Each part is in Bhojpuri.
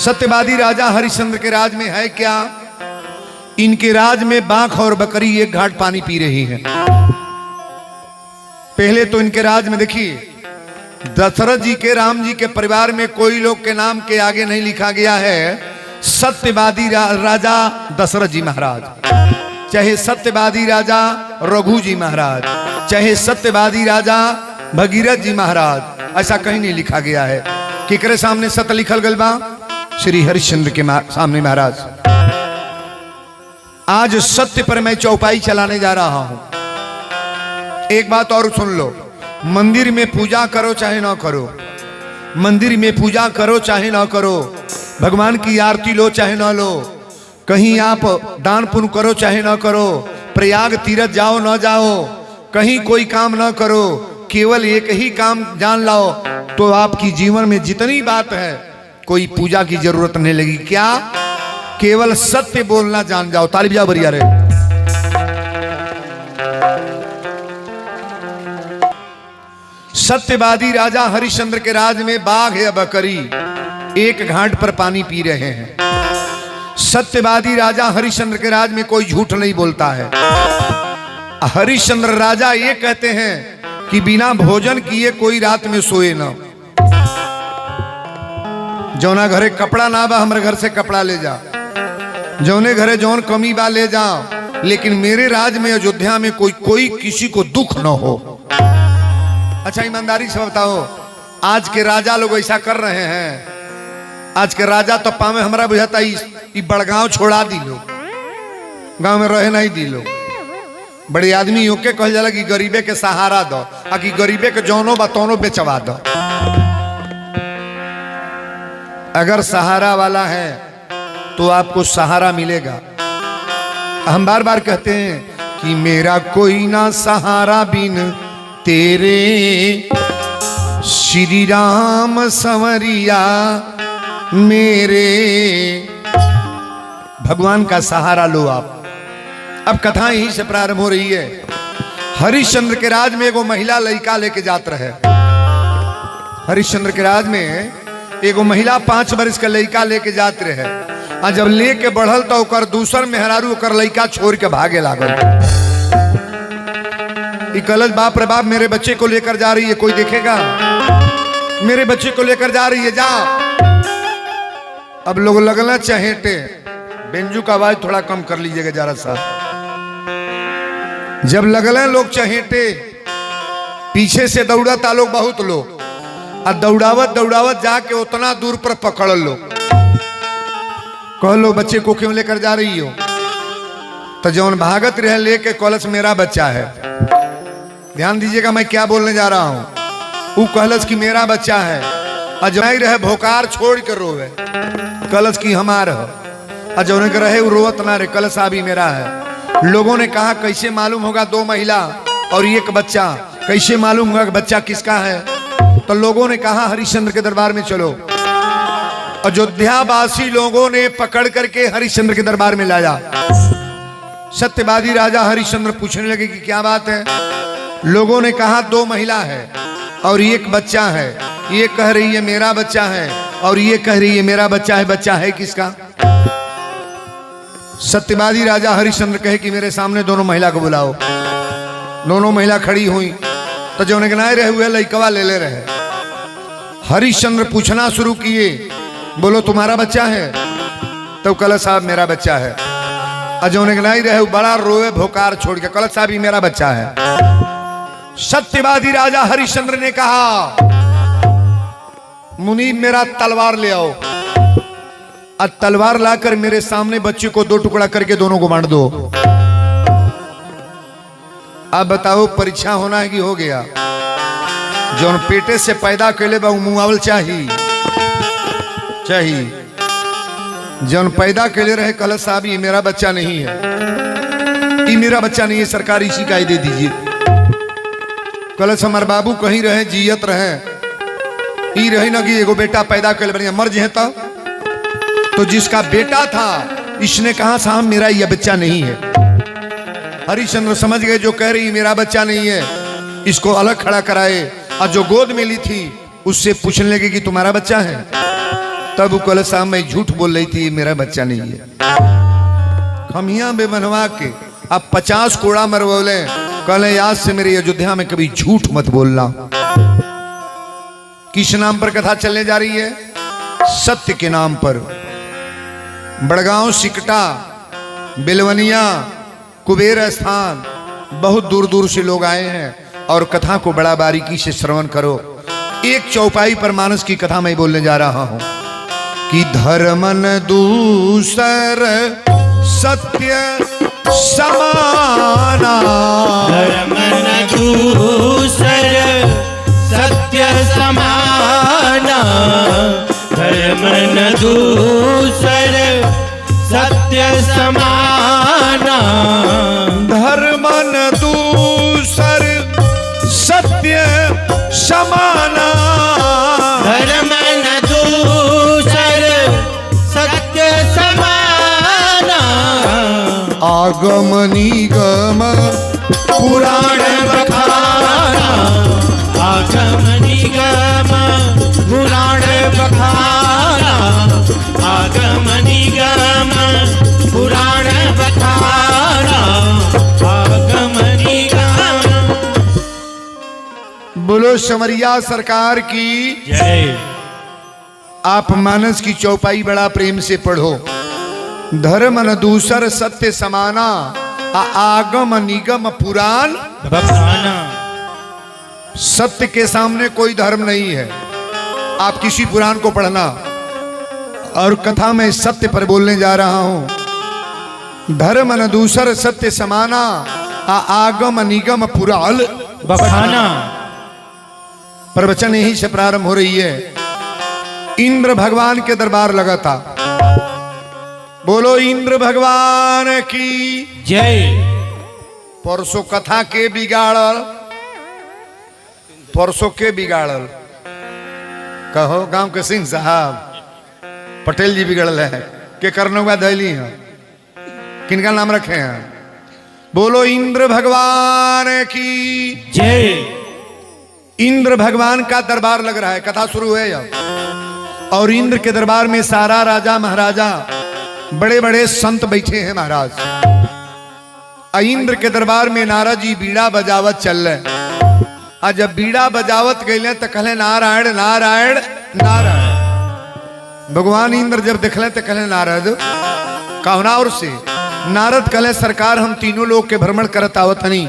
सत्यवादी राजा हरिश्चंद्र के राज में है क्या? इनके राज में बाघ और बकरी एक घाट पानी पी रही है। पहले तो इनके राज में देखिए, दशरथ जी के, राम जी के परिवार में कोई लोग के नाम के आगे नहीं लिखा गया है सत्यवादी राजा दशरथ जी महाराज, चाहे सत्यवादी राजा रघु जी महाराज, चाहे सत्यवादी राजा भगीरथ जी महाराज, ऐसा कहीं नहीं लिखा गया है। केकरे सामने सत्य लिखल गल बा? श्री हरिश्चंद्र के सामने महाराज। आज सत्य पर मैं चौपाई चलाने जा रहा हूं। एक बात और सुन लो, मंदिर में पूजा करो चाहे ना करो, मंदिर में पूजा करो चाहे ना करो, भगवान की आरती लो चाहे ना लो, कहीं आप दान पुण्य करो चाहे ना करो, प्रयाग तीरथ जाओ ना जाओ, कहीं कोई काम ना करो, केवल एक ही काम जान लाओ तो आपकी जीवन में जितनी बात है कोई पूजा की जरूरत नहीं लगी। क्या? केवल सत्य बोलना जान जाओ। ताली बजाओ बढ़िया रे। सत्यवादी राजा हरिश्चंद्र के राज में बाघ या बकरी एक घाट पर पानी पी रहे हैं। सत्यवादी राजा हरिश्चंद्र के राज में कोई झूठ नहीं बोलता है। हरिश्चंद्र राजा ये कहते हैं कि बिना भोजन किए कोई रात में सोए ना। जौना घरे कपड़ा ना बा हमारे घर से कपड़ा ले जा, जौने घरे जौन कमी बा ले जाओ, लेकिन मेरे राज में अयोध्या में कोई किसी को दुख न हो। अच्छा ईमानदारी से बताओ, आज के राजा लोग ऐसा कर रहे हैं। आज के राजा तो पावे हमारा बुझाता बड़गांव छोड़ा दी लो, गांव में रहे नहीं दी लो। बड़े आदमी होके कह जाला कि गरीबे के सहारा दो, आ कि गरीबे के जौनो बतौनो बेचवा दो। अगर सहारा वाला है तो आपको सहारा मिलेगा। हम बार बार कहते हैं कि मेरा कोई ना सहारा बिन तेरे, श्री राम संवरिया मेरे। भगवान का सहारा लो आप। अब कथा यहीं से प्रारंभ हो रही है। हरिश्चंद्र के राज में एगो महिला लड़का लेके जात रहे। हरिश्चंद्र के राज में एगो महिला 5 वर्ष का लड़का लेके जात रहे। आ जब लेके बढ़ल तो ओकर दूसर मेहरारू ओकर लड़का छोड़ के भागे लागल। कलश बाप रे बाप, मेरे बच्चे को लेकर जा रही है, कोई देखेगा? मेरे बच्चे को लेकर जा रही है, जा। अब लोग लगना चहेटे। बेंजू का आवाज थोड़ा कम कर लीजिएगा जरा सा। जब लगल लोग चहेटे, पीछे से दौड़ता लोग, बहुत लोग, और दौड़ावत दौड़ावत जाके उतना दूर पर पकड़ लो। कह लो बच्चे को क्यों लेकर जा रही हो? तो जौन भागत रहे लेके कलश मेरा बच्चा है। ध्यान दीजिएगा मैं क्या बोलने जा रहा हूं। वो कलश की मेरा बच्चा है, और जो रहे भोकार छोड़ कर रोवे, कलश की हमार हो। और जो रहे वो रोवत ना रे, कलश अभी मेरा है। लोगों ने कहा कैसे मालूम होगा 2 महिला और 1 बच्चा, कैसे मालूम होगा कि बच्चा किसका है? तो लोगों ने कहा हरिश्चंद्र के दरबार में चलो। अयोध्यावासी लोगों ने पकड़ करके हरिश्चंद्र के दरबार में लाया। सत्यवादी राजा हरिश्चंद्र पूछने लगे कि क्या बात है? लोगों ने कहा 2 महिला है और 1 बच्चा है। ये कह रही है मेरा बच्चा है और ये कह रही है मेरा बच्चा है। बच्चा है किसका? सत्यवादी राजा हरिश्चंद्र कहे कि मेरे सामने दोनों महिला को बुलाओ। दोनों महिला खड़ी हुई तो जो गनाए रहे हुए लइकवा ले ले रहे। हरिश्चंद्र पूछना शुरू किए, बोलो तुम्हारा बच्चा है? तो कलश साहब मेरा बच्चा है। और जो गनाई रहे बड़ा रोए भोकार छोड़ के, कलश साहब ही मेरा बच्चा है। सत्यवादी राजा हरिश्चंद्र ने कहा मुनीब मेरा तलवार ले आओ, और तलवार लाकर मेरे सामने बच्चे को 2 टुकड़ा करके दोनों को बांट दो। अब बताओ परीक्षा होना है कि हो गया? जौन पेटे से पैदा कैले बा मुआवल चाहिए। जौन पैदा कैले रहे कलश साहब ये मेरा बच्चा नहीं है, ये मेरा बच्चा नहीं है, सरकारी शिकायत दे दीजिए। कलश हमारे बाबू कहीं रहे जियत रहे, ई रही ना कि एगो बेटा पैदा कैले बढ़िया मर जे तो जिसका बेटा था इसने कहा साहब मेरा यह बच्चा नहीं है। हरिश्चंद्र समझ गए जो कह रही मेरा बच्चा नहीं है, इसको अलग खड़ा कराए। और जो गोद में ली थी उससे पूछने लगे कि तुम्हारा बच्चा है? तब कल शाम में झूठ बोल रही थी मेरा बच्चा नहीं है। खमिया में बनवा के अब 50 कोड़ा मरवोले। कल आज से मेरे अयोध्या में कभी झूठ मत बोलना। किस नाम पर कथा चलने जा रही है? सत्य के नाम पर। बड़गांव, सिकटा, बिलवनिया, कुबेर स्थान, बहुत दूर दूर से लोग आए हैं और कथा को बड़ा बारीकी से श्रवण करो। एक चौपाई पर मानस की कथा मैं बोलने जा रहा हूं कि धर्मन दूसर सत्य समाना, धर्मन दूसर सत्य समाना, धर्मन दूसर सत्य समाना, धर्मन दूसर सत्य समाना, धर्मन दूसर सत्य समाना, आगम निगम पुराण बखाना, आगम निगम पुराण बखाना, आगम निगम पुराण बखाना, आगम निगम। बोलो समरिया सरकार की जय। आप मानस की चौपाई बड़ा प्रेम से पढ़ो। धर्म न दूसर सत्य समाना, आगम निगम पुराण बखाना। सत्य के सामने कोई धर्म नहीं है। आप किसी पुराण को पढ़ना। और कथा में सत्य पर बोलने जा रहा हूं। धर्म न दूसर सत्य समाना, आगम निगम पुराण बखाना। प्रवचन यहीं से प्रारंभ हो रही है। इंद्र भगवान के दरबार लगा था। बोलो इंद्र भगवान की जय। परसों कथा के बिगाड़ल, परसों के बिगाड़ल कहो गांव के सिंह साहब पटेल जी बिगड़ल है के करनौगा दैली है। किनका नाम रखे हैं? बोलो इंद्र भगवान की जय। इंद्र भगवान का दरबार लग रहा है। कथा शुरू है अब। और इंद्र के दरबार में सारा राजा महाराजा बड़े बड़े संत बैठे हैं महाराज। इंद्र के दरबार में नारद जी बीड़ा बजावत चल रहे। आज जब बीड़ा बजावत गए तो कहले नारायण नारायण नारायण। भगवान इंद्र जब देखले तो कहले नारद कौना और से? नारद कहले सरकार हम तीनों लोग के भ्रमण करत आवत हनी।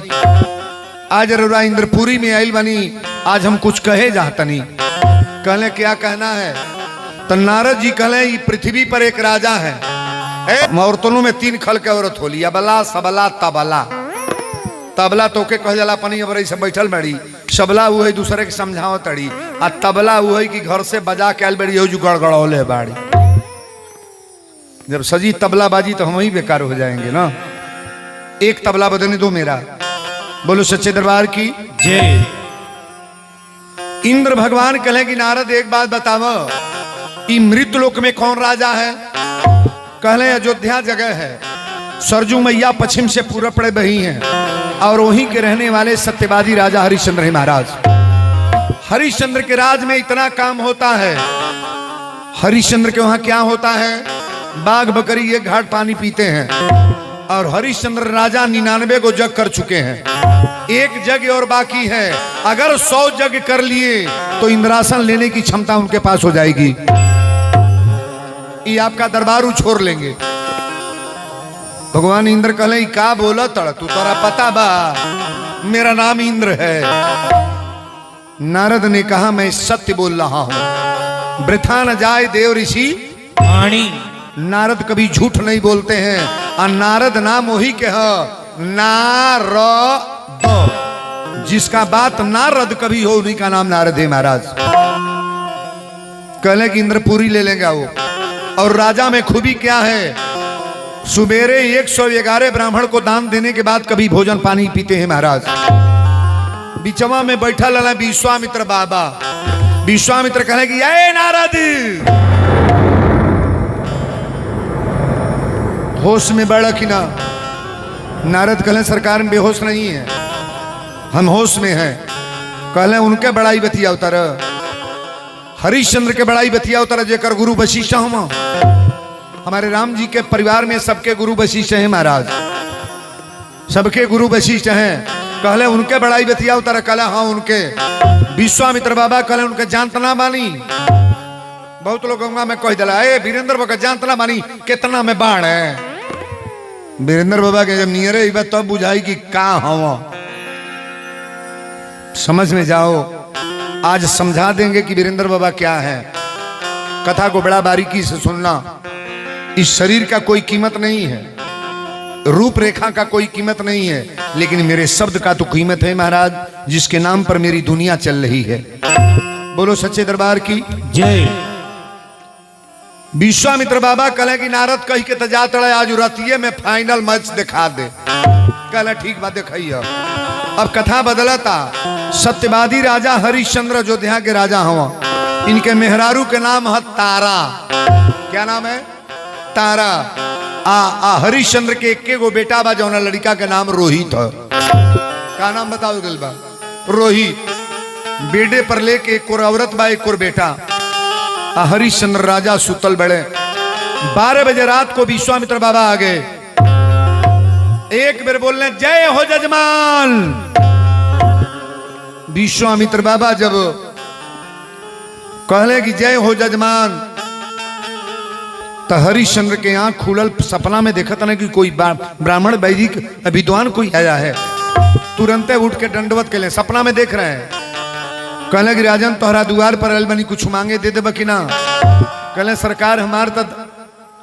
आज रउरा इंद्रपुरी में आइल बनी, आज हम कुछ कहे जातनी। कहले क्या कहना है? तो नारद जी कहले ये पृथ्वी पर एक राजा है। औरतों में 3 खल के औरत होली, अबला सबला तबला। तबला तो के कह जाला पनी अब सब बैठल बड़ी। सबला वो है दूसरे के समझाओ तड़ी। आ तबला वो है कि घर से बजा के आल बड़ी जो गड़गड़ौले बाड़ी। जब सजी तबला बाजी तो हम ही बेकार हो जाएंगे ना। एक तबला बदलने दो मेरा। बोलो सच्चे दरबार की जय। इंद्र भगवान कहे कि नारद एक बात बताओ, कि मृतलोक में कौन राजा है? कहले अयोध्या जगह है। सरजू मैया पश्चिम से पूरब पड़े बही हैं और वहीं के रहने वाले सत्यवादी राजा हरिश्चंद्र है महाराज। हरिश्चंद्र के राज में इतना काम होता है। हरिश्चंद्र के वहां क्या होता है? बाघ बकरी एक घाट पानी पीते हैं। और हरिश्चंद्र राजा 99 को जग कर चुके हैं। एक जग और बाकी है। अगर 100 जग कर लिए तो इंद्रासन लेने की क्षमता उनके पास हो जाएगी। ये आपका दरबार छोड़ लेंगे। भगवान इंद्र कहले का बोला तड़ तू, तोरा पता बा मेरा नाम इंद्र है। नारद ने कहा मैं सत्य बोल रहा हूं, वृथा न जाए देव ऋषि वाणी। नारद कभी झूठ नहीं बोलते हैं। और नारद नाम वही के है नारद, जिसका बात नारद कभी हो उन्हीं का नाम नारद है महाराज। कहले कि इंद्रपुरी ले लेंगे वो। और राजा में खूबी क्या है? सुबेरे 111 ब्राह्मण को दान देने के बाद कभी भोजन पानी पीते हैं महाराज। बिचवा में बैठा लला विश्वामित्र बाबा। विश्वामित्र कहले कि ये नारद होश में बढ़ा कि ना? नारद कहले सरकार में बेहोश नहीं है, हम होश में हैं। कहले उनके बड़ाई बतिया उतर। हरिश्चंद्र के बड़ाई बतिया उतर जेकर गुरु वशिष्ठ हम हमारे राम जी के परिवार में सबके गुरु वशिष्ठ हैं महाराज, सबके गुरु वशिष्ठ हैं। कहले उनके बड़ाई बतिया उतर, कहले हाँ उनके विश्वामित्र बाबा, कहले उनके जानतना बानी। बहुत लोग में कह दिला ए वीरेंद्र बाबा जानतना बानी कितना में बाढ़ है। वीरेंद्र बाबा के जब नियरे तब तो बुझाई कि का हम समझ में जाओ। आज समझा देंगे कि वीरेंद्र बाबा क्या है। कथा को बड़ा बारीकी से सुनना। इस शरीर का कोई कीमत नहीं है, रूपरेखा का कोई कीमत नहीं है, लेकिन मेरे शब्द का तो कीमत है महाराज, जिसके नाम पर मेरी दुनिया चल रही है। बोलो सच्चे दरबार की जय। विश्वामित्र बाबा कहे कि नारद कही के तजा तड़े आज रतिये में फाइनल मैच दिखा दे। कहला ठीक बात दिखाई। अब कथा बदलता। सत्यवादी राजा हरिश्चंद्र अयोध्या के राजा हवा। इनके मेहरारू के नाम है तारा। क्या नाम है? तारा। हरिश्चंद्र के एक गो बेटा बा जौना लड़का के नाम रोहित है। क्या नाम बताओ गलबा? रोहित। बेटे पर लेके एक और औरत बा एक और बेटा। हरिश्चंद्र राजा सुतल बड़े। 12 बजे रात को विश्वामित्र बाबा आ गए। एक बेर बोलने जय हो जजमान। विश्वामित्र बाबा जब कहले कि जय हो जजमान, तो हरिश्चंद्र के आंख खुलल। सपना में देखा ना कि कोई ब्राह्मण वैदिक विद्वान कोई आया है। तुरंत उठ के दंडवत के लिए सपना में देख रहे हैं। कहले कि राजन तोहरा द्वार पर आयल बनी, कुछ मांगे दे देब कि ना? कहले सरकार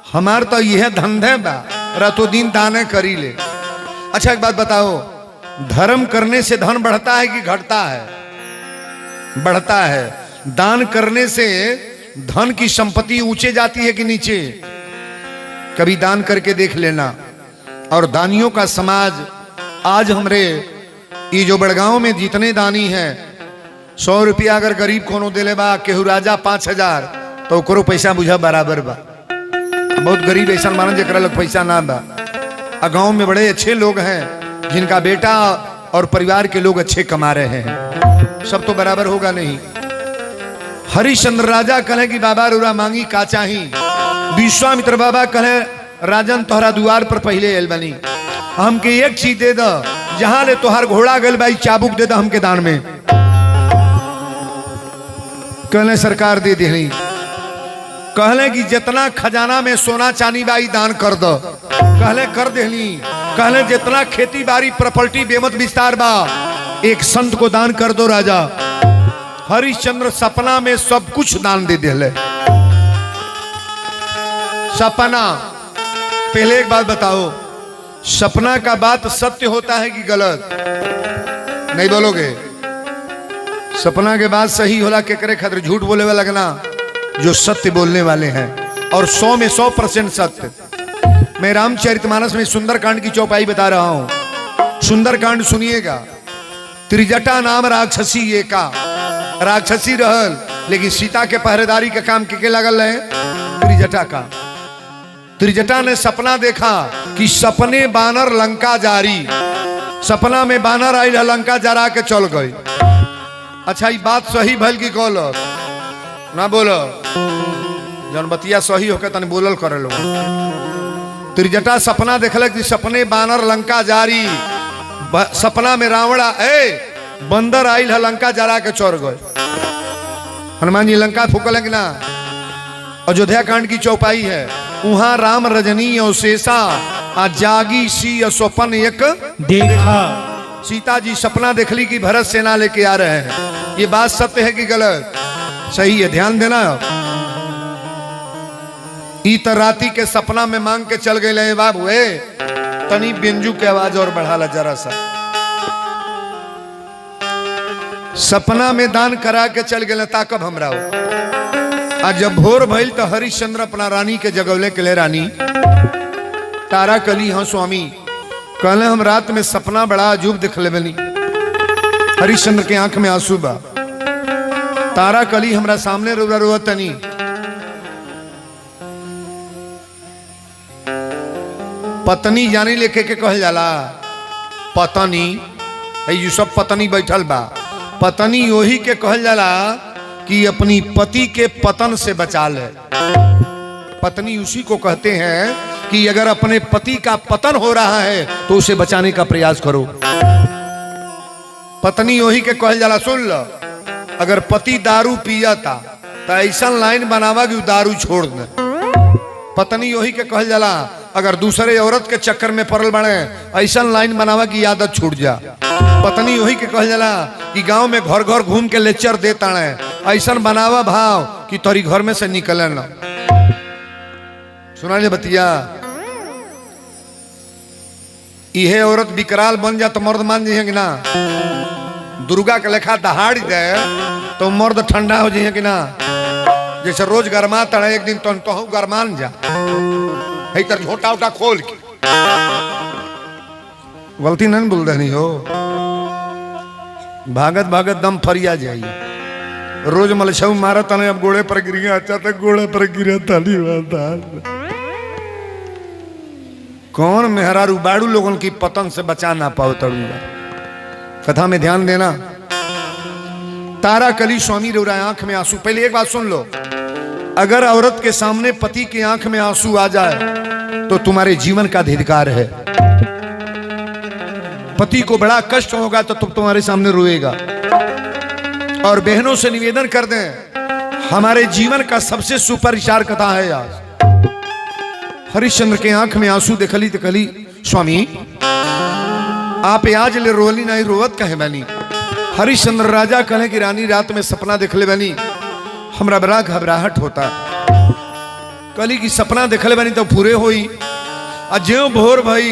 हमार तो यह धंधे बा, रातों दिन दाने करी ले। अच्छा एक बात बताओ, धर्म करने से धन बढ़ता है कि घटता है? बढ़ता है। दान करने से धन की संपत्ति ऊंचे जाती है कि नीचे? कभी दान करके देख लेना। और दानियों का समाज आज हमरे ये जो बड़गांव में जितने दानी हैं, 100 रुपया अगर गरीब कोनो दिले बा, केहू राजा 5000, तो ओकरो पैसा बुझा बराबर बा। बहुत गरीब ऐसा मानन जरा लोग पैसा ना बा। गांव में बड़े अच्छे लोग हैं जिनका बेटा और परिवार के लोग अच्छे कमा रहे हैं। सब तो बराबर होगा नहीं। हरिश्चंद्र राजा कहे कि बाबा रुरा मांगी का चाही। विश्वामित्र बाबा कहे राजन तोहरा द्वार पर पहले एल बनी, हमके एक चीज दे द, जहां ले तोहार घोड़ा गल भाई चाबुक दे द हमके दान में। कहले सरकार दे दे। कहले कि जितना खजाना में सोना चांदी बाई दान कर दो। कहले कर देली। कहले जितना खेती बाड़ी प्रॉपर्टी बेमत विस्तार बा, एक संत को दान कर दो राजा। हरिश्चंद्र सपना में सब कुछ दान दे दिले। सपना। पहले एक बात बताओ, सपना का बात सत्य होता है कि गलत? नहीं बोलोगे? सपना के बाद सही होला के करे खातिर झूठ बोले वाला लगना, जो सत्य बोलने वाले हैं, और 100 में 100% सत्य। मैं रामचरितमानस में सुंदरकांड की चौपाई बता रहा हूं। सुंदरकांड सुनिएगा। त्रिजटा नाम राक्षसी एका। राक्षसी रहल, लेकिन सीता के पहरेदारी का काम के लगल रहे त्रिजटा का। त्रिजटा ने सपना देखा कि सपने बानर लंका जारी। सपना में बानर आई लंका जरा के चल गई। अच्छा ये बात सही भल की कहल ना बोलो? जन बतिया सही होकर तनी बोलल कर लो। त्रिजटा सपना देखल कि सपने बानर लंका जारी। सपना में रावणा बंदर आइल लंका जरा के चोर गए। हनुमान जी लंका फूकल कि ना? अयोध्या कांड की चौपाई है। वहां राम रजनी और शेषा आ जागी सी स्वपन एक देखा। सीता जी सपना देखली कि भरत सेना लेके आ रहे हैं। ये बात सत्य है कि गलत? सही है, ध्यान देना। तो राती के सपना में मांग के चल गए बाबू। तनी बिंजू के आवाज और बढ़ा ला जरा सा। सपना में दान करा के चल गए ताकब हमरा। आज जब भोर भइल तो हरिश्चंद्र अपना रानी के जगवले के लिए रानी तारा कली हाँ स्वामी। कहले हम रात में सपना बड़ा अजूब दिख ले बनी। हरिश्चंद्र के आंख में आंसू बा। तारा कली हमरा सामने रोवा रोवा तनी। पत्नी जानी लेके के कहल जाला पत्नी। ये सब पत्नी बैठल बा। पत्नी वही के कहल जाला कि अपनी पति के पतन से बचा ले। पत्नी उसी को कहते हैं कि अगर अपने पति का पतन हो रहा है तो उसे बचाने का प्रयास करो। पत्नी वही के कहल जाला। सुन लो, अगर पति दारू पिया था तो ऐसा लाइन बनावा कि दारू छोड़ दे। पत्नी वही के कहल जाला। अगर दूसरे औरत के चक्कर में पड़ल बने ऐसा लाइन बनावा कि आदत छूट जा। पत्नी वही के कहल जाला कि गांव में घर घर घूम के लेक्चर देता है, ऐसा बनावा भाव कि तोरी घर में से निकले न। सुना ले बतिया। इहे औरत विकराल बन जा तो मर्द मान जाइए कि ना। दुर्गा के लेखा दहाड़ दे तो मर्द ठंडा हो जाइए कि ना। जैसे रोज गरमा तड़ा एक दिन तो गरमान जा है तर झोटा उटा खोल के। गलती नहीं बोल रही हो। भागत भागत दम फरिया जाइए। रोज मलछऊ मारा तने अब गोड़े पर गिर गया। अच्छा तक गोड़े पर गिरा ताली बात। कौन मेहरारू बाड़ू लोगों की पतन से बचा ना पाओ तड़ूंगा। कथा में ध्यान देना। तारा कली स्वामी रो रहा है आंख में आंसू। पहले एक बात सुन लो, अगर औरत के सामने पति की आंख में आंसू आ जाए तो तुम्हारे जीवन का धिक्कार है। पति को बड़ा कष्ट होगा तो तुम तुम्हारे सामने रोएगा। और बहनों से निवेदन कर दें, हमारे जीवन का सबसे सुपर स्टार कथा है आज। हरिश्चंद्र के आंख में आंसू देखली तो कली स्वामी आप आज ले रोली नहीं रोवत कहे बनी। हरिश्चंद्र राजा कहे कि रानी रात में सपना देखले बनी, हमरा बड़ा घबराहट होता। कली की सपना देखले बनी तो पूरे होई। ज्यो भोर भई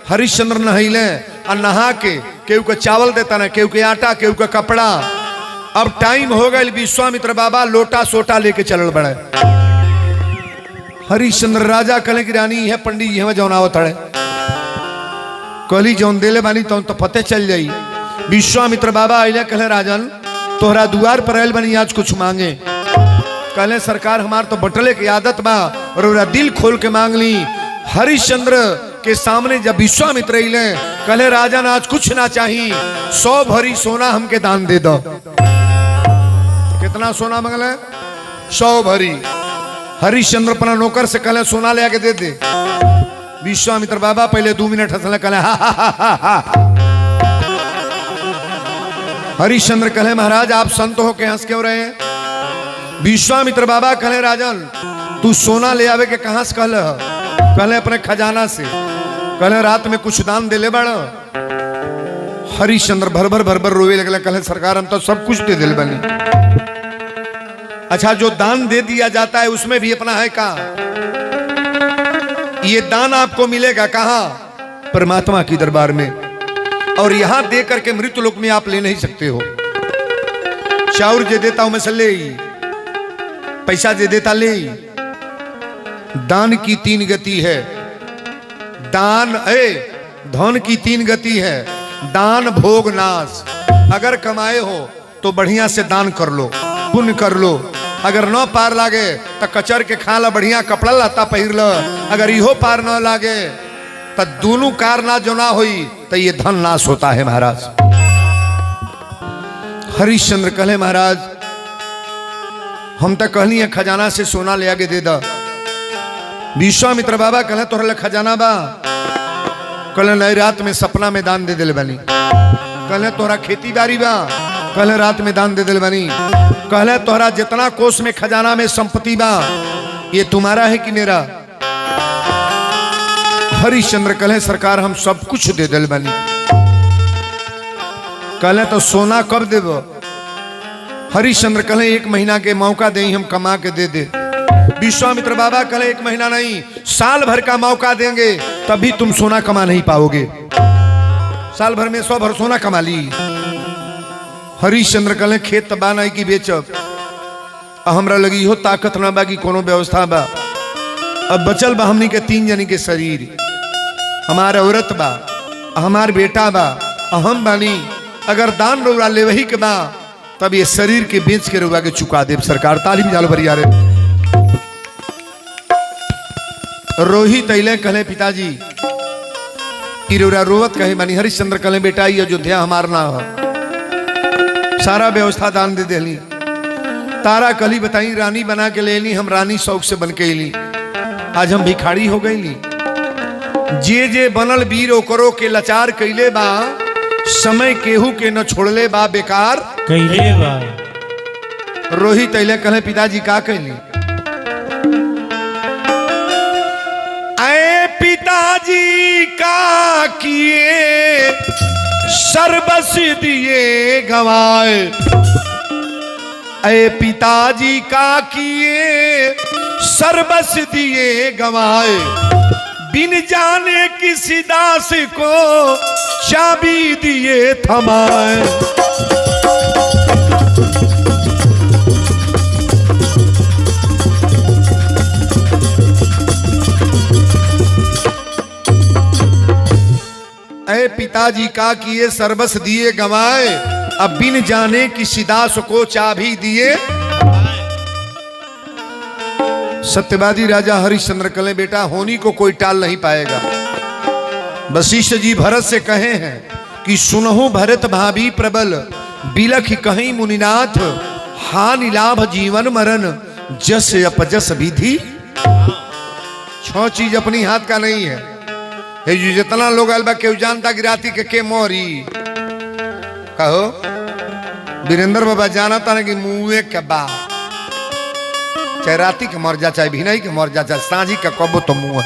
हरिश्चंद्र नहैले और नहा के केहू के चावल देता ना, केहू के आटा, केहू के कपड़ा। अब टाइम हो गए। विश्वामित्र बाबा लोटा सोटा लेके चलल बड़े। हरिश्चंद्र राजा कहे कि रानी है पंडित जी हमें जौनावत है। कहली जौन देले बानी तो पते चल जाई। विश्वामित्र बाबा अले कहे राजन तोहरा द्वार पर आयल बनी आज कुछ मांगे। कहले सरकार हमार तो बटले की आदत बा और दिल खोल के मांग ली। हरिश्चंद्र के सामने जब विश्वामित्र अले कहले राजन आज कुछ ना चाहिए, 100 भरी सोना हमके दान दे दो। कितना सोना मांगले? 100 भरी। हरिश्चंद्र अपना नौकर से कहले सोना ले आके दे दे। विश्वामित्र बाबा पहले 2 मिनट हंसले कहले हा हा हा हा। हरिश्चंद्र कहले महाराज आप संत हो के हंस क्यों रहे हैं? विश्वामित्र बाबा कहले राजन तू सोना ले आवे के कहां से कहले अपने खजाना से। कहले रात में कुछ दान दे ले बड़ा। हरिश्चंद्र भर भर रोवे लगले। कहले सरकार हम तो सब कुछ दे दिल बनी। अच्छा जो दान दे दिया जाता है उसमें भी अपना है का? ये दान आपको मिलेगा कहां? परमात्मा की दरबार में। और यहां दे करके मृत्यु लोक में आप ले नहीं सकते हो। चाउर जे देता हूं मैं से ले, पैसा जे देता ले। दान की 3 गति है। दान धन की 3 गति है। दान भोग नाश। अगर कमाए हो तो बढ़िया से दान कर लो, पुण्य कर लो। अगर न पार लागे तो कचर के खा ला, बढ़िया कपड़ा लता पहिर लो। अगर इहो पार न लागे तो दोनों कार ना जो ना हुई तो ये धन नाश होता है महाराज। हरिश्चंद्र कहले महाराज हम तो कहनी है खजाना से सोना ले आगे दे दा। विश्वामित्र बाबा कहले तोहरा खजाना बा? कहले नहीं रात में सपना में दान दे दिल बनी। कहले तोहरा खेती बाड़ी बा? कहले रात में दान दे दिल बनी। कहले तोहरा जितना कोष में खजाना में संपत्ति बा ये तुम्हारा है कि मेरा? हरिश्चंद्र कहले सरकार हम सब कुछ दे दिल बनी। कहले तो सोना कब देव? हरिश्चंद्र कहले 1 महीना के मौका दे हम कमा के दे दे। विश्वामित्र बाबा कहले 1 महीना नहीं साल भर का मौका देंगे तभी तुम सोना कमा नहीं पाओगे। साल भर में 100 भर सोना कमा ली। हरिश्चंद्र कहले खेत बा नहीं की बेचब। हमरा लगी हो ताकत ना बा कि कोनो व्यवस्था बा। अब बचल बा हमनी के 3 जनी के शरीर। हमारा औरत बा, हमार बेटा बा, हम बानी। अगर दान रउरा ले वही के बा तब ये शरीर के बेच के रउरा के चुका देव सरकार। तालीम जालो भरिया रे। रोहित अइले कहले पिताजी ई रउरा रोवत कहे बानी। हरिश्चंद्र कहले बेटा ये अयोध्या हमार ना हो, सारा व्यवस्था दान दे देली। तारा कली बताई रानी बना के ले ली, हम रानी शौक से बन के ली, आज हम भिखारी हो गई ली। जे जे बनल वीर ओकरो के लाचार कैले बा, समय केहू के न छोड़ले बा बेकार कैले बा। रोहित अले कहे पिताजी का कैली, अरे पिताजी का किए सर्वस दिए गवाए, अरे पिताजी का किए सर्वस दिए गवाए, बिन जाने किसी दास को चाबी दिए थमाए। ऐ पिताजी का किए सर्वस दिए गवाए, अब बिन जाने किसी दास को चाबी दिए। सत्यवादी राजा हरिश्चंद्र कले बेटा होनी को कोई टाल नहीं पाएगा। वशिष्ठ जी भरत से कहे हैं कि सुनहु भरत भाभी प्रबल, बिलख कहीं मुनिनाथ, हानि लाभ जीवन मरण, जस अपजस विधि। 6 चीज अपनी हाथ का नहीं है। ये जितना लोग आल बा केहू जानता कि राती के मोरी कहो, वीरेंद्र बाबा जानता ना कि मुँह के बा, चाहे राती के मर जा चाहे भिनई के मर जा चाहे सांझी का कबो तो मुँह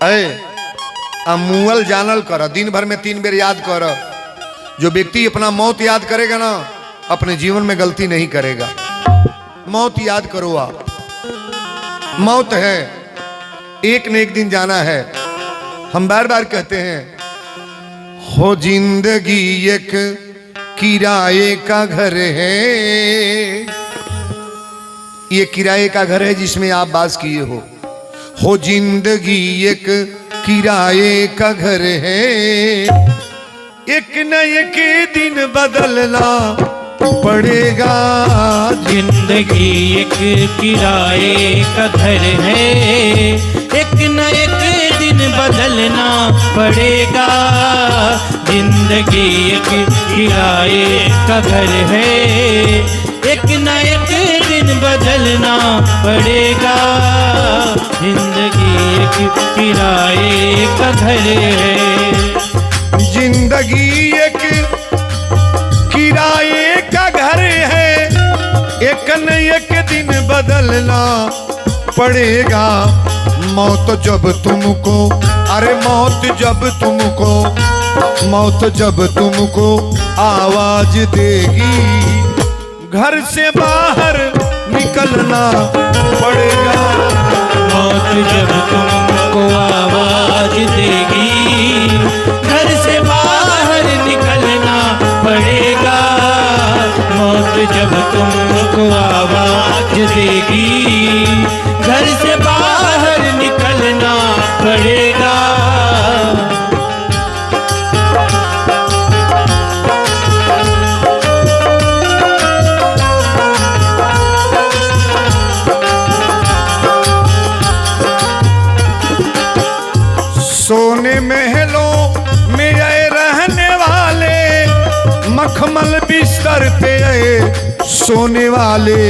ही मुअल जानल कर, दिन भर में 3 बेर याद कर। जो व्यक्ति अपना मौत याद करेगा ना, अपने जीवन में गलती नहीं करेगा। मौत याद करो आप, मौत है, एक न एक दिन जाना है। हम बार बार कहते हैं, हो जिंदगी एक किराए का घर है, ये किराए का घर है जिसमें आप बास किए हो जिंदगी एक किराए का घर है, एक न एक दिन बदलना पड़ेगा। जिंदगी एक किराए का घर है, एक न एक दिन बदलना पड़ेगा। जिंदगी एक किराए का घर है, एक न एक दिन बदलना पड़ेगा। जिंदगी एक किराए का घर है, जिंदगी एक किराए का घर है, एक न एक दिन बदलना पड़ेगा। मौत जब तुमको, अरे मौत जब तुमको आवाज देगी, घर से बाहर निकलना पड़ेगा। मौत जब तुमको आवाज देगी, घर से बाहर निकलना पड़ेगा। मौत जब तुमको आवाज देगी, घर से बाहर निकलना पड़ेगा। सोने महलों में आए रहने वाले, मखमल बिस्तर पे आए सोने वाले।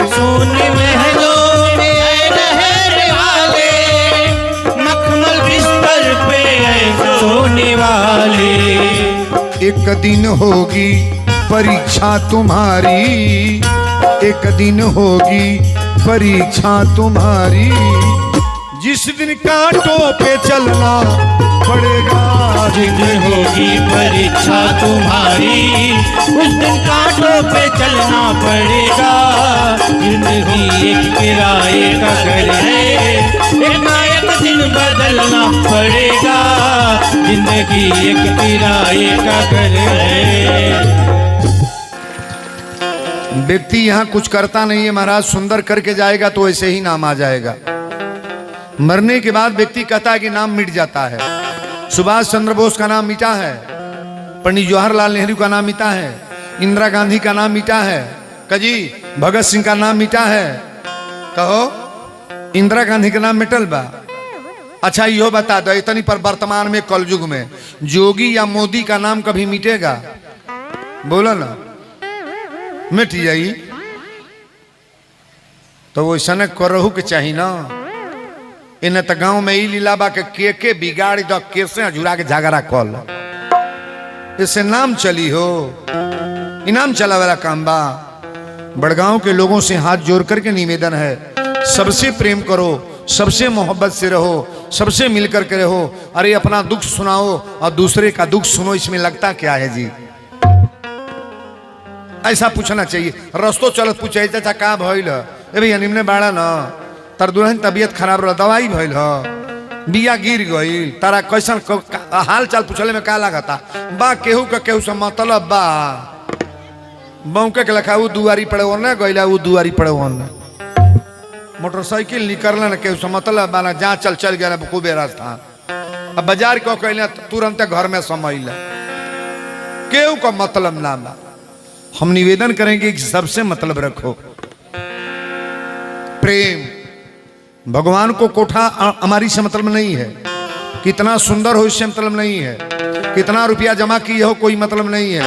सोने महलों में आए रहने वाले, मखमल बिस्तर पे आए सोने वाले। एक दिन होगी परीक्षा तुम्हारी, एक दिन होगी परीक्षा तुम्हारी, जिस दिन कांटों पे चलना पड़ेगा। जिस दिन होगी परीक्षा तुम्हारी, उस दिन कांटों पे चलना पड़ेगा। जिंदगी एक किराए का घर है, एक ना एक दिन बदलना पड़ेगा। जिंदगी एक किराए का घर है। व्यक्ति यहाँ कुछ करता नहीं है महाराज, सुंदर करके जाएगा तो ऐसे ही नाम आ जाएगा। मरने के बाद व्यक्ति कहता है कि नाम मिट जाता है। सुभाष चंद्र बोस का नाम मिटा है, पंडित जवाहरलाल नेहरू का नाम मिटा है, इंदिरा गांधी का नाम मिटा है, कजी भगत सिंह का नाम मिटा है। कहो इंदिरा गांधी का नाम मिटल बा। अच्छा यो बता दो, इतनी पर वर्तमान में कलयुग में जोगी या मोदी का नाम कभी मिटेगा? बोलो ना। मिट जाई तो वैसा न करहू के चाही ना। इन्हें तो गांव में ई लीला बा के बिगाड़ दो कैसे झुरा के झगड़ा कल इससे नाम चली हो, इनाम चला वाला काम बा। बड़गांव के लोगों से हाथ जोड़ करके निवेदन है, सबसे प्रेम करो, सबसे मोहब्बत से रहो, सबसे मिलकर के रहो। अरे अपना दुख सुनाओ और दूसरे का दुख सुनो, इसमें लगता क्या है जी? ऐसा पूछना चाहिए। रस्तों चलत पूछे चाचा का भइल ए भैया निमने बाड़ा न तर दुल्हन तबीयत खराब रहा, दवाई भइल ह, बिया गिर गई, तारा कैसन हाल चाल पूछले में का लागता बा? केहू का केहू से मतलब बा। बौके के लखा वो दुआरी पड़े हो ना गईला, वो दुआरी पड़े हो ना मोटरसाइकिल निकलना ना केहू से मतलब बा ना। जहाँ चल चल गया खूबे रास्ता। अब बाजार को कहले तुरंत घर में समझला, केहू का मतलब ना बा। हम निवेदन करेंगे कि सबसे मतलब रखो प्रेम। भगवान को कोठा हमारी से मतलब नहीं है, कितना सुंदर हो इससे मतलब नहीं है, कितना रुपया जमा किए हो कोई मतलब नहीं है,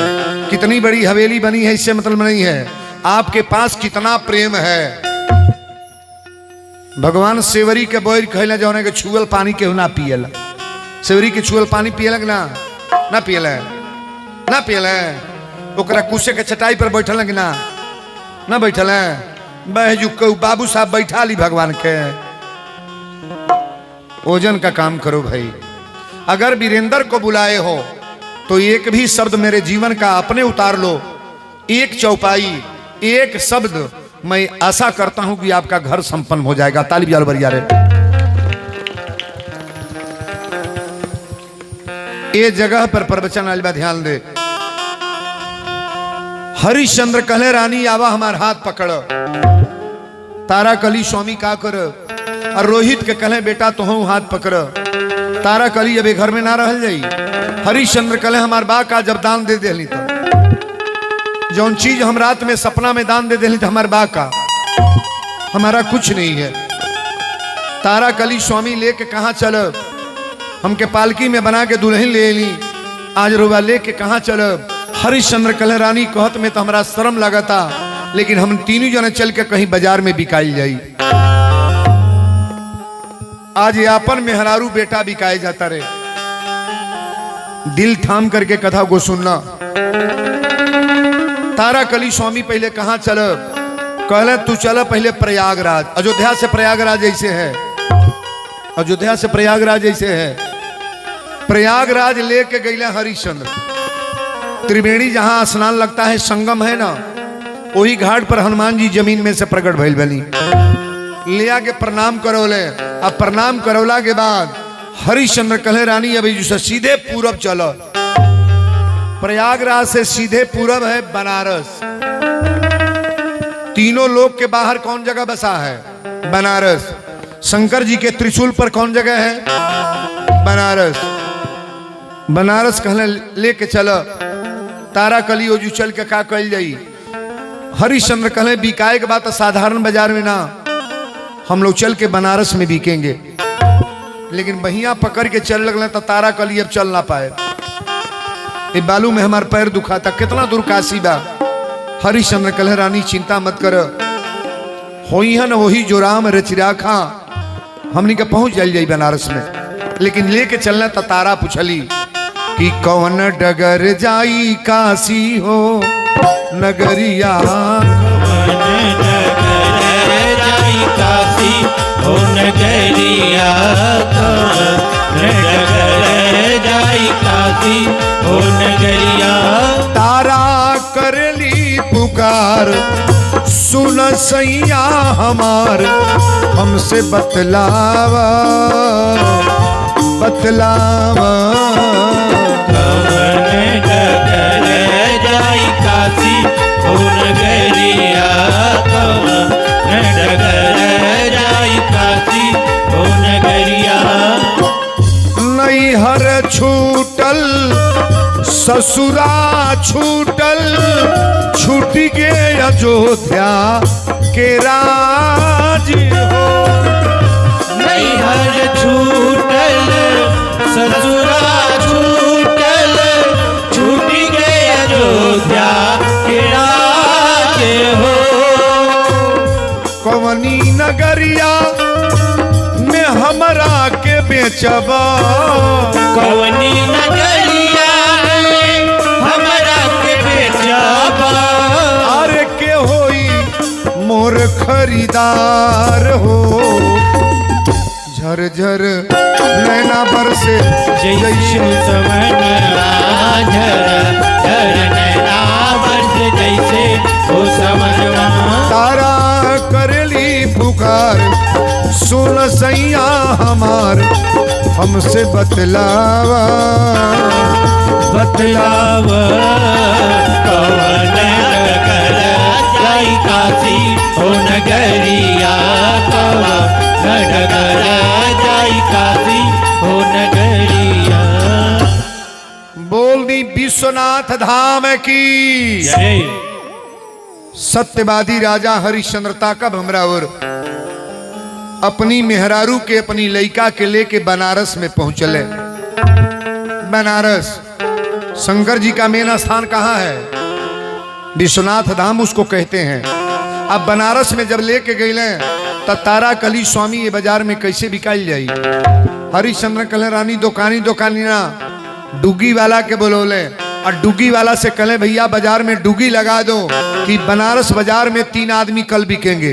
कितनी बड़ी हवेली बनी है इससे मतलब नहीं है, आपके पास कितना प्रेम है। भगवान सेवरी के बोर कहला जौने के छुअल पानी केहू ना पियला। सेवरी के छुअल पानी पियलक ना ना पियला ना पियला। ओकरा कुसे के चटाई पर बैठल कि ना ना बैठल बहजू बाबू साहब बैठा ली भगवान के। ओजन का काम करो भाई। अगर वीरेंद्र को बुलाए हो तो एक भी शब्द मेरे जीवन का अपने उतार लो, एक चौपाई एक शब्द। मैं आशा करता हूं कि आपका घर संपन्न हो जाएगा। ताली बजाओ बढ़िया रे। ये जगह पर प्रवचन आलबा ध्यान दे। हरिश्चंद्र कहले रानी आवा हमार हाथ पकड़। तारा कली स्वामी का कर। और रोहित के कहले बेटा तो हूँ हाथ पकड़। तारा कली अब घर में ना रह जाई। हरिश्चंद्र कहले हमार बा का जब दान दे देली तो जौन चीज हम रात में सपना में दान दे देली तो हमार बा का, हमारा कुछ नहीं है। तारा कली स्वामी लेके कहाँ चल? हमके पालकी में बना के दुल्हन ले ली, आज रुआ लेके कहाँ चल? हरिश्चंद्र कहले रानी कहत में तो हमारा शर्म लगता, लेकिन हम तीनों जने चल के कहीं बाजार में बिकाई जाई। आज यापन मेहरारू बेटा बिकाए जाता रे। दिल थाम करके कथा को सुनना। तारा कली स्वामी पहले कहाँ चल? कहले तू चल पहले प्रयागराज। अयोध्या से प्रयागराज ऐसे है, अयोध्या से प्रयागराज ऐसे है। प्रयागराज लेके गईले हरिश्चंद्र। त्रिवेणी जहां स्नान लगता है, संगम है ना, वही घाट पर हनुमान जी जमीन में से प्रकट भइल बनी। ले आके प्रणाम करौले। अब प्रणाम करौला के बाद हरिश्चंद्र कहले रानी अभी जो सीधे पूरब चलो। प्रयागराज से सीधे पूरब है बनारस। तीनों लोक के बाहर कौन जगह बसा है? बनारस। शंकर जी के त्रिशूल पर कौन जगह है? बनारस। बनारस कहले लेके चलो। तारा कली ओजू चल के का कल जाई? हरिश्चंद्र कहले बिकाए के बाद साधारण बाजार में ना, हम लोग चल के बनारस में बिकेंगे। लेकिन बहिया पकड़ के चल लगल तो तारा कली अब चल ना पाए। ये बालू में हमार पैर दुखाता, कितना दूर काशी बा। हरिश्चंद्र कहले रानी चिंता मत कर, होई है न वही जो राम रचिरा खा, हमनी के पहुंच जाई बनारस में। लेकिन लेके चलना तो तारा पूछली कि कौन डगर जाई काशी हो नगरिया। काशी हो नगरिया, जाई काशी हो नगरिया। तारा करली पुकार सुन सैया हमार, हमसे बतलावा बतलावा। जाई काशी हो नगरिया, जाई काशी हो नगरिया। नैहर छूटल ससुरा छूटल, छूट के अयोध्या के राज हो। नैहर छूटल ससुरा छूटल, छूट के अयोध्या के राज बेचबा कवनी नगरिया में हमरा के बेचबा अरे के होई मोर खरीदार हो झरझर नैना बरसे जैसे समनवा झर नैना बरस जैसे हो समनवा तारा करेली पुकार सुन सैया हमार हमसे बतलावा बतलावा कवन नगर जाई काशी हो नगरिया कवन नगर जाई काशी हो नगरिया। बोल दी विश्वनाथ धाम की जय। सत्यवादी राजा हरिश्चंद्रता का भमरावर अपनी मेहरारू के अपनी लइका के लेके बनारस में पहुंचले। बनारस शंकर जी का मेन स्थान कहाँ है? विश्वनाथ धाम उसको कहते हैं। अब बनारस में जब लेके गए तब तारा कली स्वामी ये बाजार में कैसे बिकाई जाई? हरिश्चंद्र कहले रानी दुकानी ना डुगी वाला के बोलोले और डुगी वाला से कहले भैया बाजार में डुगी लगा दो कि बनारस बाजार में 3 आदमी कल बिकेंगे,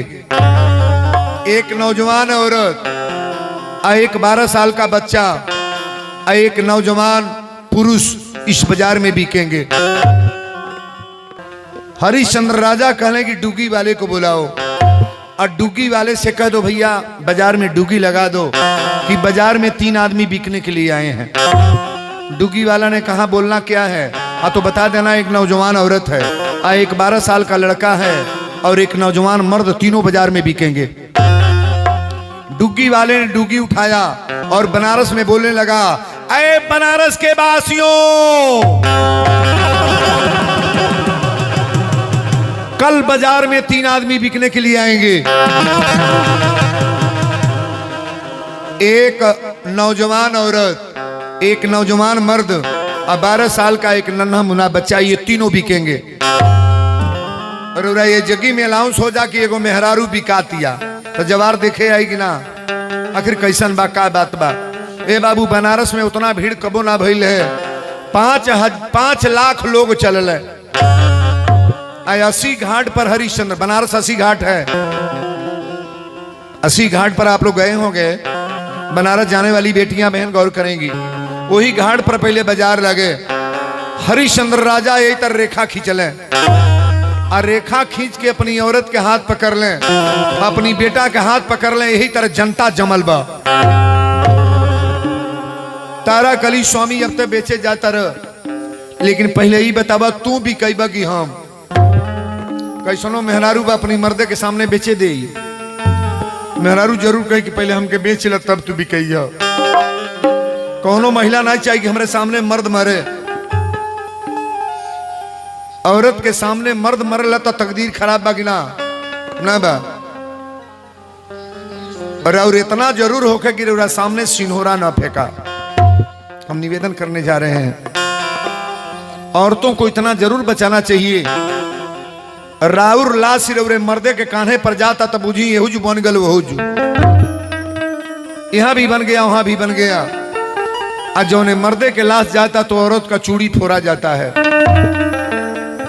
एक नौजवान औरत और एक 12 साल का बच्चा और एक नौजवान पुरुष इस बाजार में बिकेंगे। हरिश्चंद्र राजा कहले कि डुगी वाले को बुलाओ और डुगी वाले से कह दो भैया बाजार में डुगी लगा दो कि बाजार में 3 आदमी बिकने के लिए आए हैं। डुगी वाला ने कहा बोलना क्या है? हाँ तो बता देना एक नौजवान औरत है और एक 12 साल का लड़का है और एक नौजवान मर्द, तीनों बाजार में बिकेंगे। डुगी वाले ने डुगी उठाया और बनारस में बोलने लगा, अरे बनारस के वासियों, कल बाजार में 3 आदमी बिकने के लिए आएंगे। एक नौजवान औरत, एक नौजवान मर्द और 12 साल का एक नन्हा मुन्ना बच्चा, ये तीनों बिकेंगे। और ये जगी में अलाउंस हो जा कि एगो मेहरारू बिका दिया तो जवार देखे आएगी ना आखिर कैसन बा का बात बा। ए बाबू बनारस में उतना भीड़ कबो ना भइल है। 5 लाख लोग चलल है। 80 घाट पर हरिश्चंद्र, बनारस 80 घाट है। 80 घाट पर आप लोग गए होंगे। बनारस जाने वाली बेटियां बहन गौर करेंगी। वही घाट पर पहले बाजार लगे। हरिश्चंद्र राजा यही तरह रेखा खींचले और रेखा खींच के अपनी औरत के हाथ पकड़ लें, अपनी बेटा के हाथ पकड़ लें। यही तरह जनता जमल बा। तारा कली स्वामी अब तक बेचे जाता रह, लेकिन पहले ही बतावा तू भी कई बा कि हम कैसनो मेहरारू बा अपनी मर्दे के सामने बेचे दे। मेहरारू जरूर कहे कि पहले हमके बेच ल तब तू भी कही। कौनो महिला नहीं चाहिए कि हमारे सामने मर्द मरे। औरत के सामने मर्द मरला तो तकदीर खराब बा कि ना बा। और इतना जरूर होके कि रउरा सामने सिन्होरा ना फेंका। हम निवेदन करने जा रहे हैं, औरतों को इतना जरूर बचाना चाहिए। राउर लाश रउरे मर्दे के कान्हे पर जाता तब बुझी यहूज बन गल वहूज। यहां भी बन गया वहां भी बन गया। आज जो ने मर्दे के लाश जाता तो औरत का चूड़ी फोड़ा जाता है,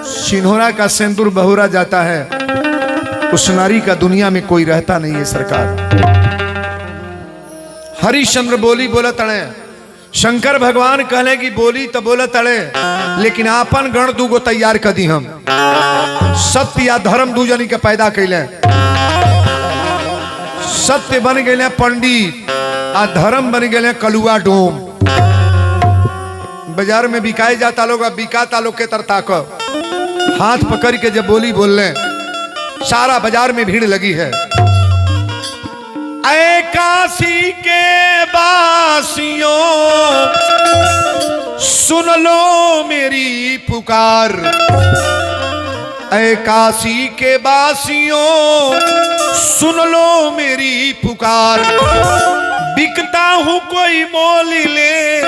सिन्होरा का सिंदूर बहुरा जाता है। उस नारी का दुनिया में कोई रहता नहीं है सरकार। हरिश्चंद्र बोली बोला तड़े, शंकर भगवान कहले कि बोली तो बोला तड़े, लेकिन आपन गण दूगो तैयार कर दी। हम सत्य या धर्म दू जनी के पैदा कैले। सत्य बन गए पंडित आ धर्म बन गए कलुआ डोम। बाजार में बिकाए जाता लोग, अब बिकाता लोग के तरता को हाथ पकड़ के जब बोली बोल ले, सारा बाजार में भीड़ लगी है। ऐ काशी के वासियों सुन लो मेरी पुकार। ऐ काशी के वासियों सुन लो मेरी पुकार। बिकता हूं कोई मोल ले,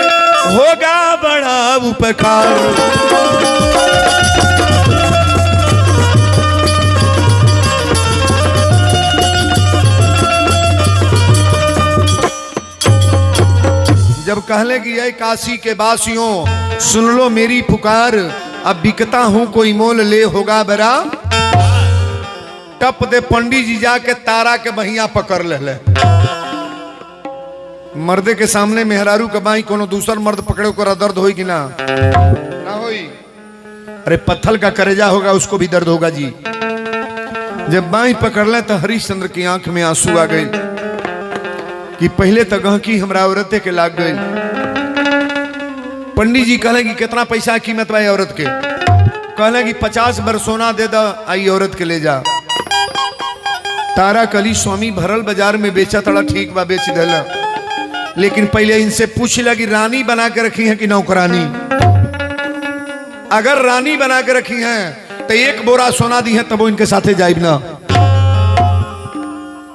होगा बड़ा उपकार। जब कहले कि ये काशी के वासियों सुन लो मेरी पुकार, अब बिकता हूं कोई मोल ले होगा बरा। टप दे पंडित जी जाके तारा के बहिया पकड़ ले। मर्दे के सामने मेहरारू के बाई कोनो दूसर मर्द पकड़े ओकरा दर्द होई कि ना होई? अरे पत्थर का करेजा होगा उसको भी दर्द होगा जी। जब बाई पकड़ ले तो हरिश्चंद्र की आंख में आंसू आ गए कि पहले तो गहकी हमरा औरते के लाग गई। पंडित जी कहले कि कितना पैसा कीमत बा औरत के? कहले कि 50 बर सोना दे दा, आई औरत के ले जा। तारा कली स्वामी भरल बाजार में बेचा तड़ा, ठीक बा बेच देला, लेकिन पहले इनसे पूछ लिया कि रानी बना के रखी है कि नौकरानी। अगर रानी बना के रखी हैं तो एक बोरा सोना दी है तब वो इनके साथे जाइब ना,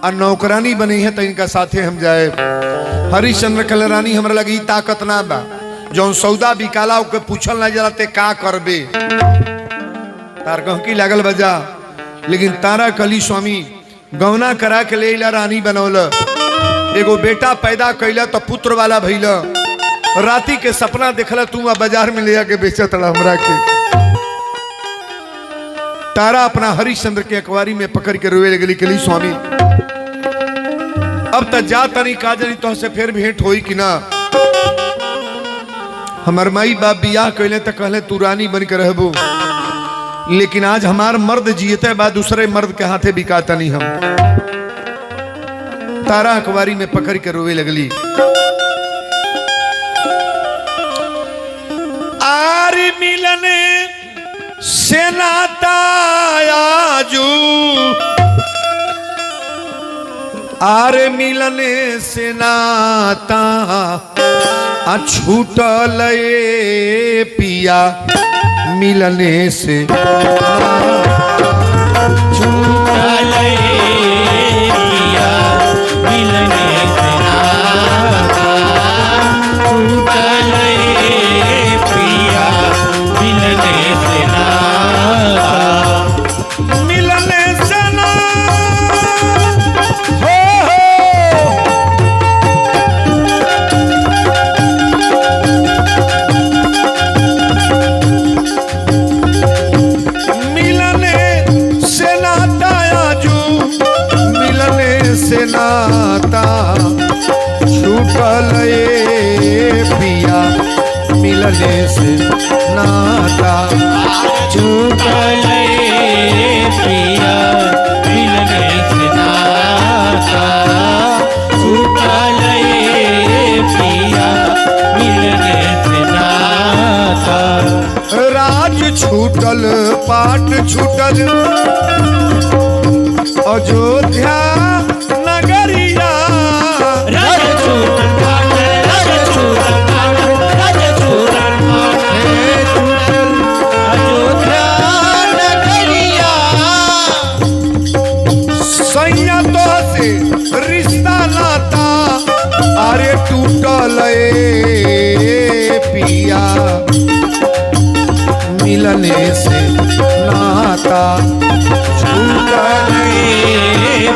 और नौकरानी बनी है तो इनका साथे हम जाए। हरिश्चंद्र कल रानी हमरा लगी ताकत ना बा, जो सौदा बिकाला ओके पूछल ना जला ते का करबे। तार गहकी लागल बजा, लेकिन तारा कली स्वामी गौना करा के ले इला रानी बनौल, एगो बेटा पैदा कैला तो पुत्र वाला भइल। राती के सपना देखला तू बाजार में ले आके बेचत हमरा के। तारा अपना हरिश्चंद्र के अखबारी में पकड़ के रोए लगली, कली स्वामी अब तक जा तनी का जनी तो से फिर भेंट होई कि ना। हमार माई बाप बियाह कैले तो कहले तू रानी बन के रहबो, लेकिन आज हमार मर्द जीते बाद दूसरे मर्द के हाथे बिकाता नहीं हम। तारा अखबारी में पकड़ के रोए लगली। आर मिलने से नाता आजू, आर मिलने से नाता छूटल पिया, मिलने से छूटल पिया, मिलने से नाता छूटल पिया, मिलने से नाता, मिलने से ना हो मिलने से नाता आजू, मिलने से नाता छूटल पिया, मिलने से नाता छूटल पिया, मिलने से नाता छूटल पिया, मिलने से नाता। राज छूटल पाट छूटल अयोध्या नगरिया, राज छूटल पाट, राज छूटल पाट, राज छूटल पाट, छूटल अयोध्या नगरिया। सैया तो से रिश्ता नाता अरे टूटल पिया, मिलने से नाता छूटल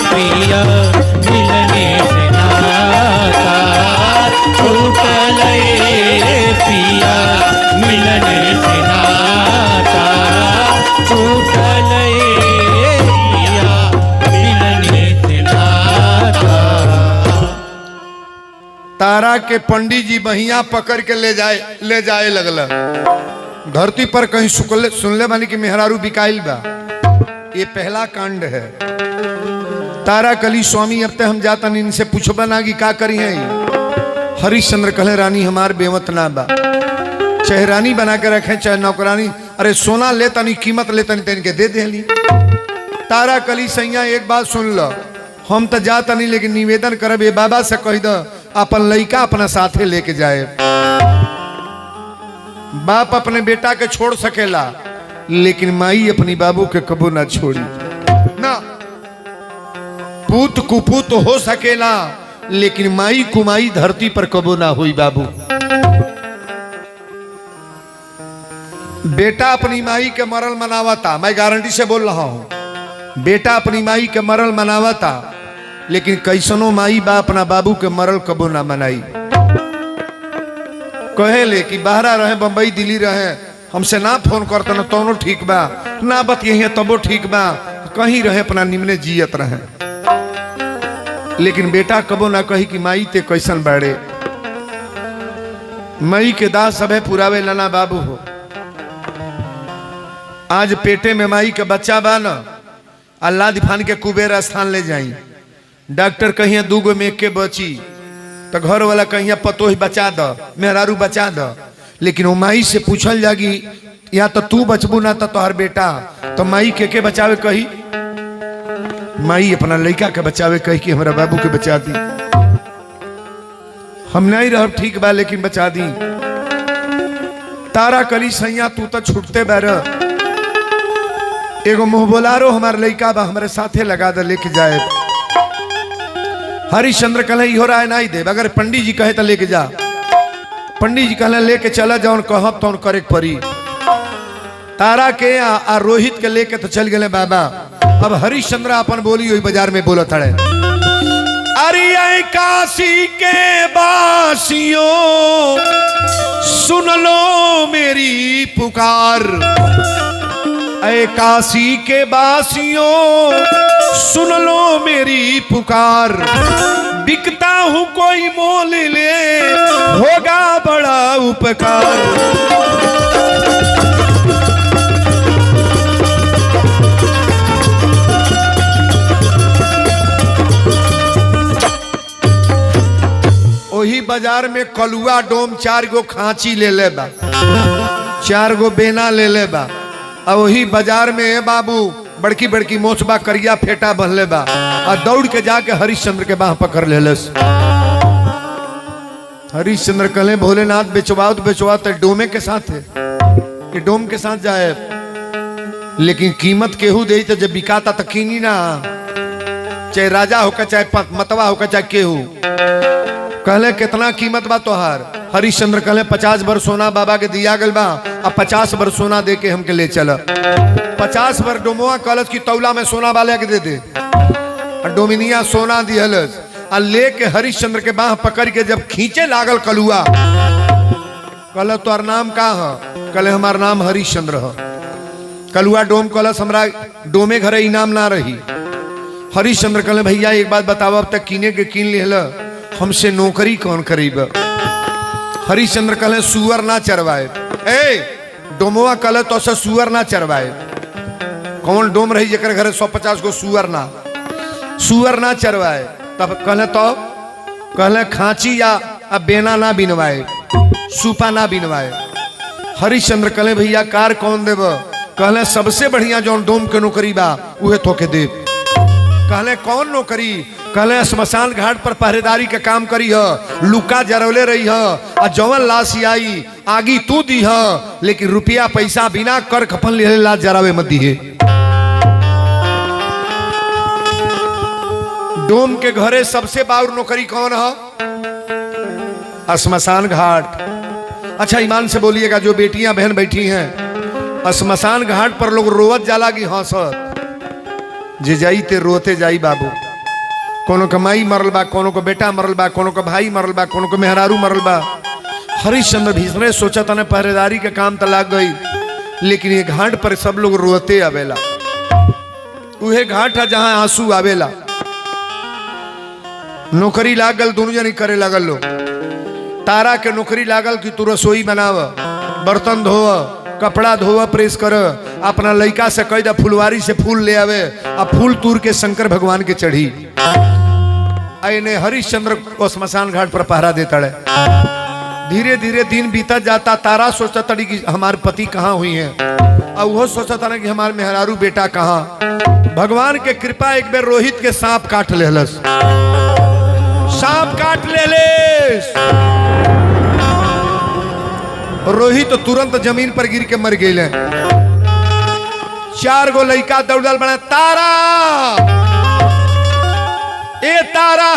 पिया, मिलने से नाता छूटल पिया, मिलने से नाता छूटल पिया, मिलने से नाता। तारा के पंडित जी बहिया पकड़ के ले जाए लगल। धरती पर कहीं सुनले बानी कि मेहरारू बिकाइल बा, ये पहला कांड है। तारा कली स्वामी अब तक हम जाता नहीं, इनसे पूछबा ना कि का करी है। हरिश्चंद्र कहले रानी हमार बेमत ना बा, चाहे रानी बना के रखे चाहे नौकरानी, अरे सोना लेता नहीं कीमत लेता नहीं इनके दे देली। तारा कली सैया एक बात सुन लो, हम तो जाता नहीं लेकिन निवेदन करब ये बाबा से कह दो अपन लड़का अपना साथे लेके जाए। बाप अपने बेटा के छोड़ सकेला, लेकिन माई अपनी बाबू के कबो ना छोड़ी ना। पूत कुपूत हो सकेला, लेकिन माई कुमाई धरती पर कबो ना हुई बाबू। बेटा अपनी माई के मरल मनावता, मैं गारंटी से बोल रहा हूं, बेटा अपनी माई के मरल मनावता, लेकिन कैसनो माई बा अपना बाबू के मरल कबो ना मनाई। कहे ले कि बाहरा रहे बम्बई दिल्ली रहे हमसे ना फोन करते न तोनो ठीक बा ना बतिये तबो ठीक बा कहीं रहे अपना निमने जियत रहे। लेकिन बेटा कबो ना कही कि माई ते कैसन बाड़े। मई के दास सबे पुरावे लना बाबू हो। आज पेटे में माई के बच्चा बा न अल्लाह दिफान के कुबेर स्थान ले जाई। डॉक्टर कहिए दूगो में के बची तो घर वाला कहिए पतो ही बचा द मेहरारू बचा द। लेकिन वो माई से पूछल जागी या तो तू बचबू ना तो तोहर बेटा तो माई के बचावे कही। माई अपना लड़का के बचावे कही कि हमारा बाबू के बचा दी। हम नहीं रह ठीक बा लेकिन बचा दी। तारा कली सैया तू तो छूटते बैर एगो मुंह बोलारो हमारे लड़का बा हमारे साथे लगा दे लेके जाए। हरिश्चंद्र कहे हो रहा है नहीं दे अगर पंडित जी कहे तो लेके जा। पंडित जी कहले लेके चला जाओ कहब तो करे परी। तारा के आ रोहित के लेके तो चल गए बाबा। अब हरिश्चंद्र अपन बोली हुई बाजार में बोला थड़े अरे काशी के बासियों सुन लो मेरी पुकार। ऐ काशी के बासियों सुन लो मेरी पुकार। बिकता हूं कोई मोल ले होगा बड़ा उपकार। वही बाजार में कलुआ डोम 4 गो खांची ले ले बा 4 गो बेना ले ले बा। और वही बाजार में बाबू बड़की बड़की मोचबा करिया फेटा बहले बा और दौड़ के जाके हरिश्चंद्र के बाह पकड़ लेलस। हरिश्चंद्र कहले भोलेनाथ बेचवाओ तो बेचवाओ तो डोमे के साथ है कि डोम के साथ जाए। लेकिन कीमत केहू दे तो जब बिकाता तो कीनी ना चाहे राजा होकर चाहे मतवा होकर चाहे केहू। कहले कितना कीमत बा तोहार। हरिश्चंद्र कहले 50 बर सोना बाबा के दिया गल बा अब 50 बर सोना दे के हमके ले चल। 50 बर डोमुआ कलश की तौला में सोना वाले के दे दे। डोमिनिया सोना दिहलस और लेके हरिश्चंद्र के बाह पकड़ के जब खींचे लागल कलुआ कहल तोहर नाम का है। कहले हमार नाम हरिश्चंद्र है। कलुआ डोम कलश हमरा डोमे घरे इनाम ना रही। हरिश्चंद्र कहले भैया एक बात बताओ अब तक कीने के कीन लिहल हमसे नौकरी कौन करीब। हरिश्चंद्र कहले सुअर ना चरवाए। ए डोमवा कहले तो से सुअर ना चरवाए। कौन डोम रही जकर घरे 150 गो सुअर ना चरवाए। तब कहले तो कहले खांची या बेना ना बिनवाए सूपा ना बिनवाए। हरिश्चंद्र कहले भैया कार कौन देव। कहले सबसे बढ़िया जौन डोम के नौकरी बा उहे थोके देव। कहले कौन नौकरी। कहले स्मशान घाट पर पहरेदारी का काम करी है लुका जरौले रही है और जवन लाश आई आगी तू दी है लेकिन रुपया पैसा बिना कर खपन ले लाश जरावे मत दी है। डोम के घरे सबसे बाउर नौकरी कौन है। स्मशान घाट। अच्छा ईमान से बोलिएगा जो बेटियां बहन बैठी हैं स्मशान घाट पर लोग रोवत जाला की हंसत जे जाई ते रोते जाई बाबू। कोनो का माई मरल बा कोनो को बेटा मरल बा कोनो को भाई मरल बा कोनो को मेहरारू मरल बा। हरिश्चंद्र भीषणे सोचा तने पहरेदारी के काम तो लाग गई लेकिन ये घाट पर सब लोग रोते आवेला। उहे घाट है जहां आंसू आवेला। नौकरी लागल दोनों जनी करे लागल लो। तारा के नौकरी लागल कि तू रसोई बनाव बर्तन धोव कपड़ा धोव प्रेस कर अपना लड़का से कह दा फुलवारी से फूल ले आवे आ फूल तूर के शंकर भगवान के चढ़ी। आईने हरिश्चंद्र को स्मशान घाट पर पहरा देता है। धीरे धीरे दिन बीता जाता। तारा सोचता तड़ी कि हमारे पति कहाँ हुई हैं और वो सोचता था कि हमारे मेहरारू बेटा कहाँ। भगवान के कृपा एक बार रोहित के सांप काट लेलस। सांप काट लेलेस। रोहित तो तुरंत जमीन पर गिर के मर गए। 4 गो लड़का दौड़ल बना तारा ए तारा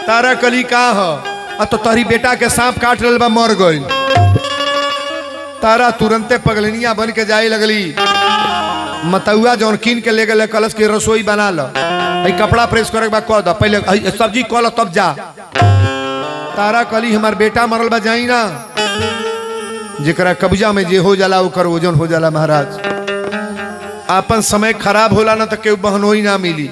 तारा कली का है तो तोहरी बेटा के सांप काट लेल बा मर गई। तारा तुरंते पगलनिया बन के जाए लगली। मतुआ जौन कीन के ले गए कलश की रसोई बना लो कपड़ा प्रेस करे कह दो पहले सब्जी कल तब जा। तारा कली हमार बेटा मरल बा जाई ना, जेकरा कब्जा में जे हो जाला ओकर वजन हो जाला महाराज। आपन समय खराब होला ना तो केहू बहनोई ना मिली।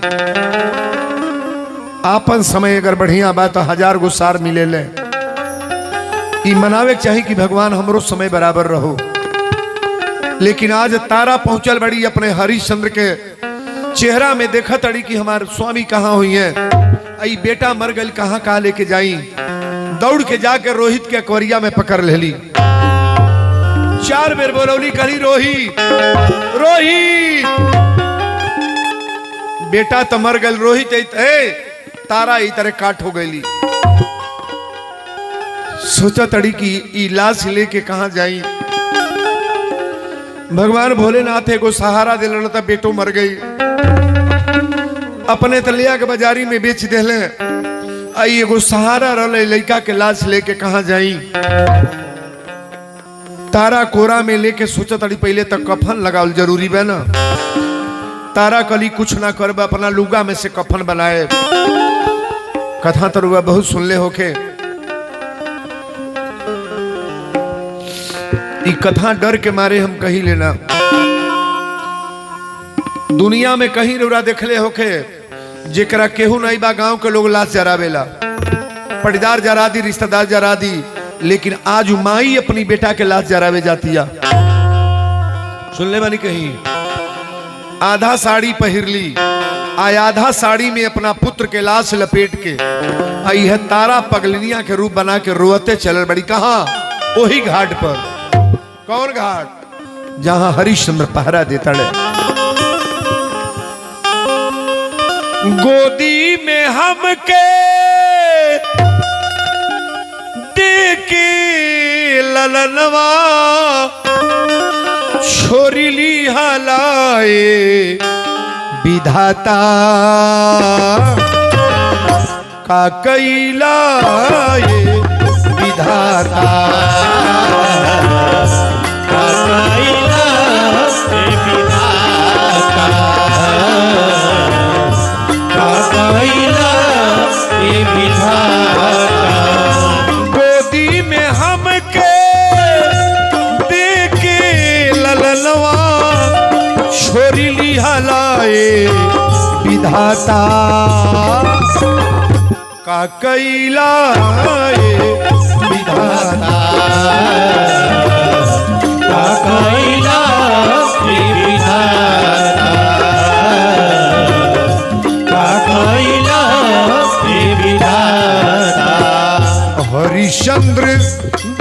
आपन समय अगर बढ़िया बा तो 1000 गो सार मिले ले। ई मनावे के चाही कि भगवान हमरो समय बराबर रहो। लेकिन आज तारा पहुंचल बड़ी अपने हरिश्चंद्र के चेहरा में देखा तड़ी कि हमारे स्वामी कहाँ हुई है, आई बेटा मर गई कहाँ कहाँ लेके जाई। दौड़ के जाकर रोहित के अकवरिया में पकड़ लेली। 4 बेर बोलौली, कही रोहित रोहित, बेटा तो मर गल। रोहित तारा ई तरह काट हो गई। सोचा तड़ी कि ई लाश लेके कहाँ जाई। भगवान भोलेनाथ एगो सहारा दिल था, बेटो मर गई। अपने तलिया के बाजारी में बेच देले। आई एगो सहारा रहे, लड़का के लाश लेके कहाँ जाई। तारा कोरा में लेके सोचा तड़ी पहले तक कफन लगावल जरूरी बा ना। तारा कली कुछ ना करब, अपना लुगा में से कफन बनाए। कथा तरुआ बहुत सुनले होके। ई कथा डर के मारे हम कही लेना। दुनिया में कहीं रौरा देखले होके जेकरा केहू नहीं बा, गांव के लोग लाश जरावेला, पटीदार जरा दी, रिश्तेदार जरा दी। लेकिन आज माई अपनी बेटा के लाश जरावे जाती है। सुनले बानी कहीं आधा साड़ी पहिरली, आधा साड़ी में अपना पुत्र के लाश लपेट के आई है तारा पगलनिया के रूप बना के रोते चलल बड़ी। कहा? वही घाट पर। कौन घाट? जहां हरिश्चंद्र पहरा देता है। गोदी में हमके देके ललनवा छोरीली हलाए विधाता का कैलाए विधाता का कैलाए विधाता का कैलाए विधाता। गोदी में हमके देके ललनवा छोरीली हलाए विधाता का कैलाए विधाता का कैलाए विधाता का कैलाए विधाता। हरिश्चंद्र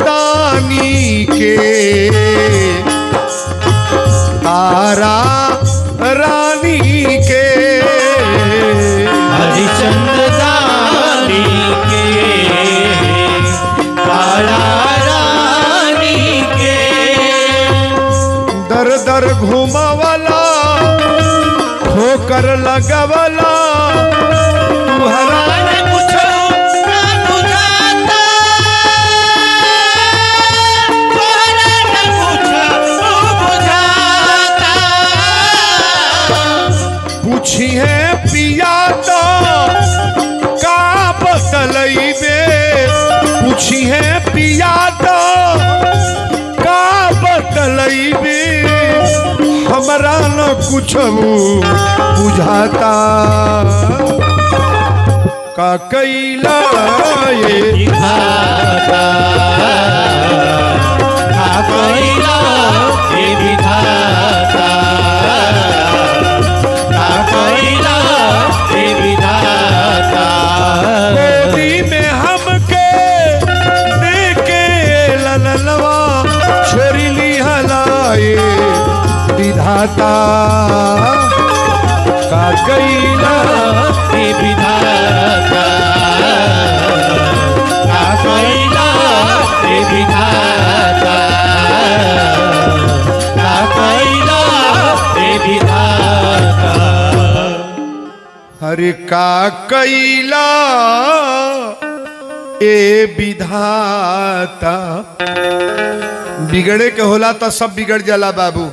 दानी के तारा रानी के, हरिश्चंद्र दानी के तारा रानी के, दर दर घुमावला ठोकर लगवला तुहरा पूछी है पिया तो का बतलैबे। पूछी है पिया तो का बतलैबे। हमरा न कुछ बुझाता का कैलाए विधाता का कैलाए विधाता का कैलाए विधाता। गोदी में हमके देके ललनवा छोरीली हलाए विधाता का कैलाए विधाता का कैलाए विधाता का कैलाए विधाता। हरे का कैला ए विधाता। बिगड़े के होला तो सब बिगड़ जाला बाबू।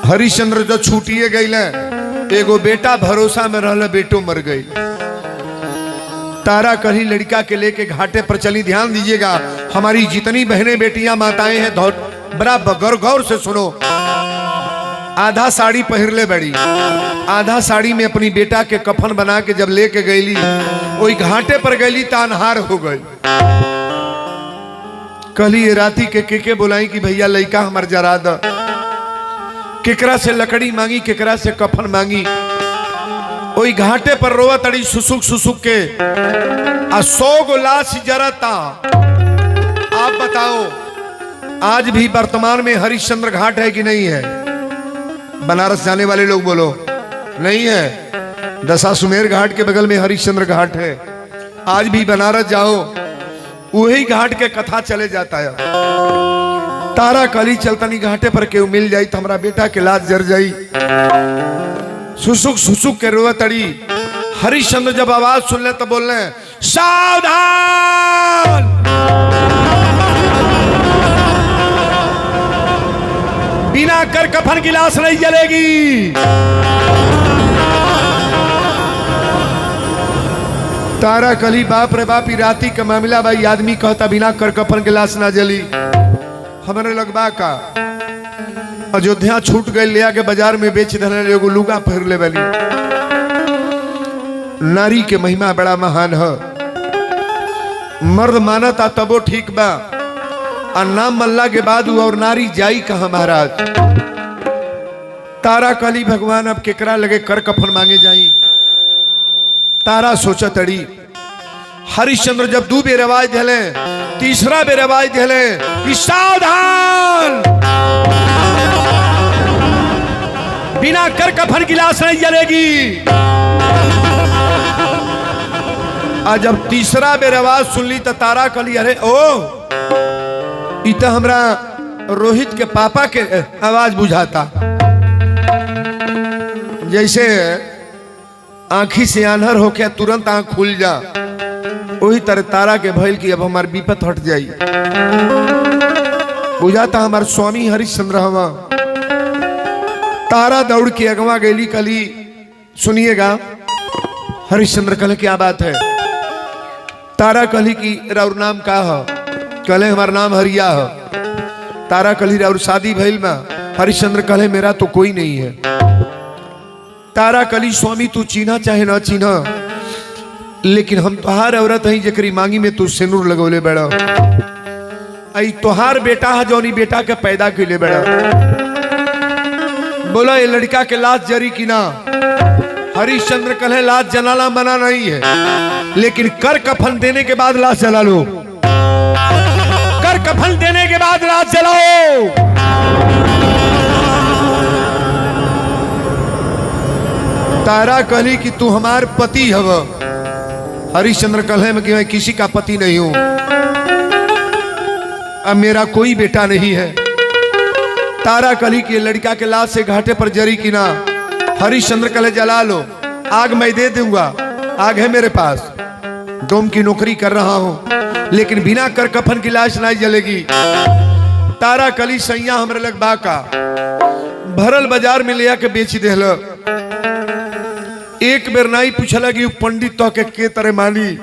हरिश्चंद्र जो छूटिए गई, एगो बेटा भरोसा में रहल, बेटो मर गई। तारा कली लड़का के लेके घाटे पर चली। ध्यान दीजिएगा, हमारी जितनी बहनें बेटियां माताएं हैं बड़ा गौर से सुनो। आधा साड़ी पहन ले बड़ी, आधा साड़ी में अपनी बेटा के कफन बना के जब लेके गईली, वही घाटे पर गईली तो अनहार हो गई। कली ये राती के बुलाई कि भैया लड़का हमार जरा द। केकरा से लकड़ी मांगी, केकरा से कफन मांगी। वही घाटे पर रोवा तड़ी सुसुक सुसुक के। 100 गो लाश जरता। आप बताओ आज भी वर्तमान में हरिश्चंद्र घाट है कि नहीं है? बनारस जाने वाले लोग बोलो नहीं है। दशाश्वमेध घाट के बगल में हरिश्चंद्र घाट है। आज भी बनारस जाओ वही घाट के कथा चले जाता है। तारा कली चलतनी घाटे पर केहू मिल जाई तो हमारा बेटा के लाश जर जाई। सुसुक सुसुक के रोवा तड़ी। हरिश्चंद्र जब आवाज सुन ले तो बोल रहे सावधान, बिना कर कफन की लाश नहीं जलेगी। तारा कली बाप रे बाप, राती का मामला भाई। आदमी कहता बिना कर कफन की लाश ना जली। हमारे लगबा का अयोध्या छूट गए, ले आके बाजार में बेच देने एगो लुगा पहन ले वाली। नारी के महिमा बड़ा महान है। मर्द मानता तबो ठीक बा, और नाम मल्ला के बाद और नारी जाई कहा महाराज। तारा कली भगवान अब केकरा लगे कर कफन मांगे जाई। तारा सोचा तड़ी। हरिश्चंद्र जब 2 बेर आवाज दिले, तीसरा बेर आवाज दिले कि सावधान, बिना कर कफन की लाश नहीं जलेगी। आज जब तीसरा बेर आवाज सुन ली तो तारा कली अरे ओ इतना हमरा रोहित के पापा के आवाज बुझाता। जैसे आंखी से आन्हर होके तुरंत आंख खुल जा, वही तरह तारा के भइल की अब हमार विपत हट जाई। बुझाता हमार स्वामी हरिश्चंद्र हवा। तारा दौड़ के अगवा गैली। कली सुनिएगा, हरिश्चंद्र कल क्या बात है? तारा कली की राउर नाम का है? कले हमारा नाम हरिया है। तारा कली राउर शादी भइल बा? हरिश्चंद्र कले मेरा तो कोई नहीं है। तारा कली स्वामी तू चीन्हा चाहे ना चीन्हा, लेकिन हम तोहार औरत हई जकरी मांगी में तू सिंदूर लगौले बड़ा। आई तोहार बेटा है जौनी बेटा के पैदा कैले बड़ा। बोला ये लड़का के लाश जरी की ना? हरिश्चंद्र कहे लाश जलाना मना नहीं है, लेकिन कर कफन देने के बाद लाश जला लो। कर कफन देने के बाद लाश जलाओ। तारा कहली कि तू हमार पति हव। हरिश्चंद्र कहे में कि मैं किसी का पति नहीं हूं, अब मेरा कोई बेटा नहीं है। तारा कली की लड़का के लाश से घाटे पर जरी की ना? हरिश्चंद्र कले जला लो, आग मैं दे दूंगा, आग है मेरे पास, डोम की नौकरी कर रहा हूं, लेकिन बिना कर कफन की लाश नहीं जलेगी। तारा कली सैया हमरे लग बाका भरल बाजार में ले आके बेच देल। एक बेर नहीं पूछला कि पंडित तो के तरह मानी,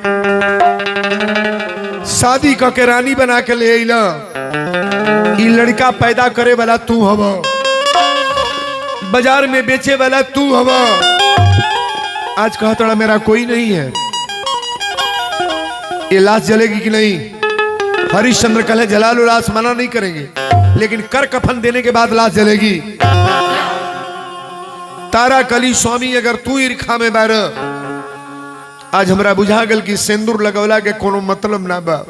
शादी के रानी बना के ले अला। ई लड़का पैदा करे वाला तू हवा, बाजार में बेचे वाला तू हवा। आज कहा तड़ा मेरा कोई नहीं है, ये लाश जलेगी कि नहीं? हरिश्चंद्र कहे जला लो, लाश मना नहीं करेंगे, लेकिन कर कफन देने के बाद लाश जलेगी। तारा कली स्वामी अगर तू ईर्खा में बैर, आज हमरा बुझा गल कि सिंदूर लगौला के कोनो मतलब ना बा।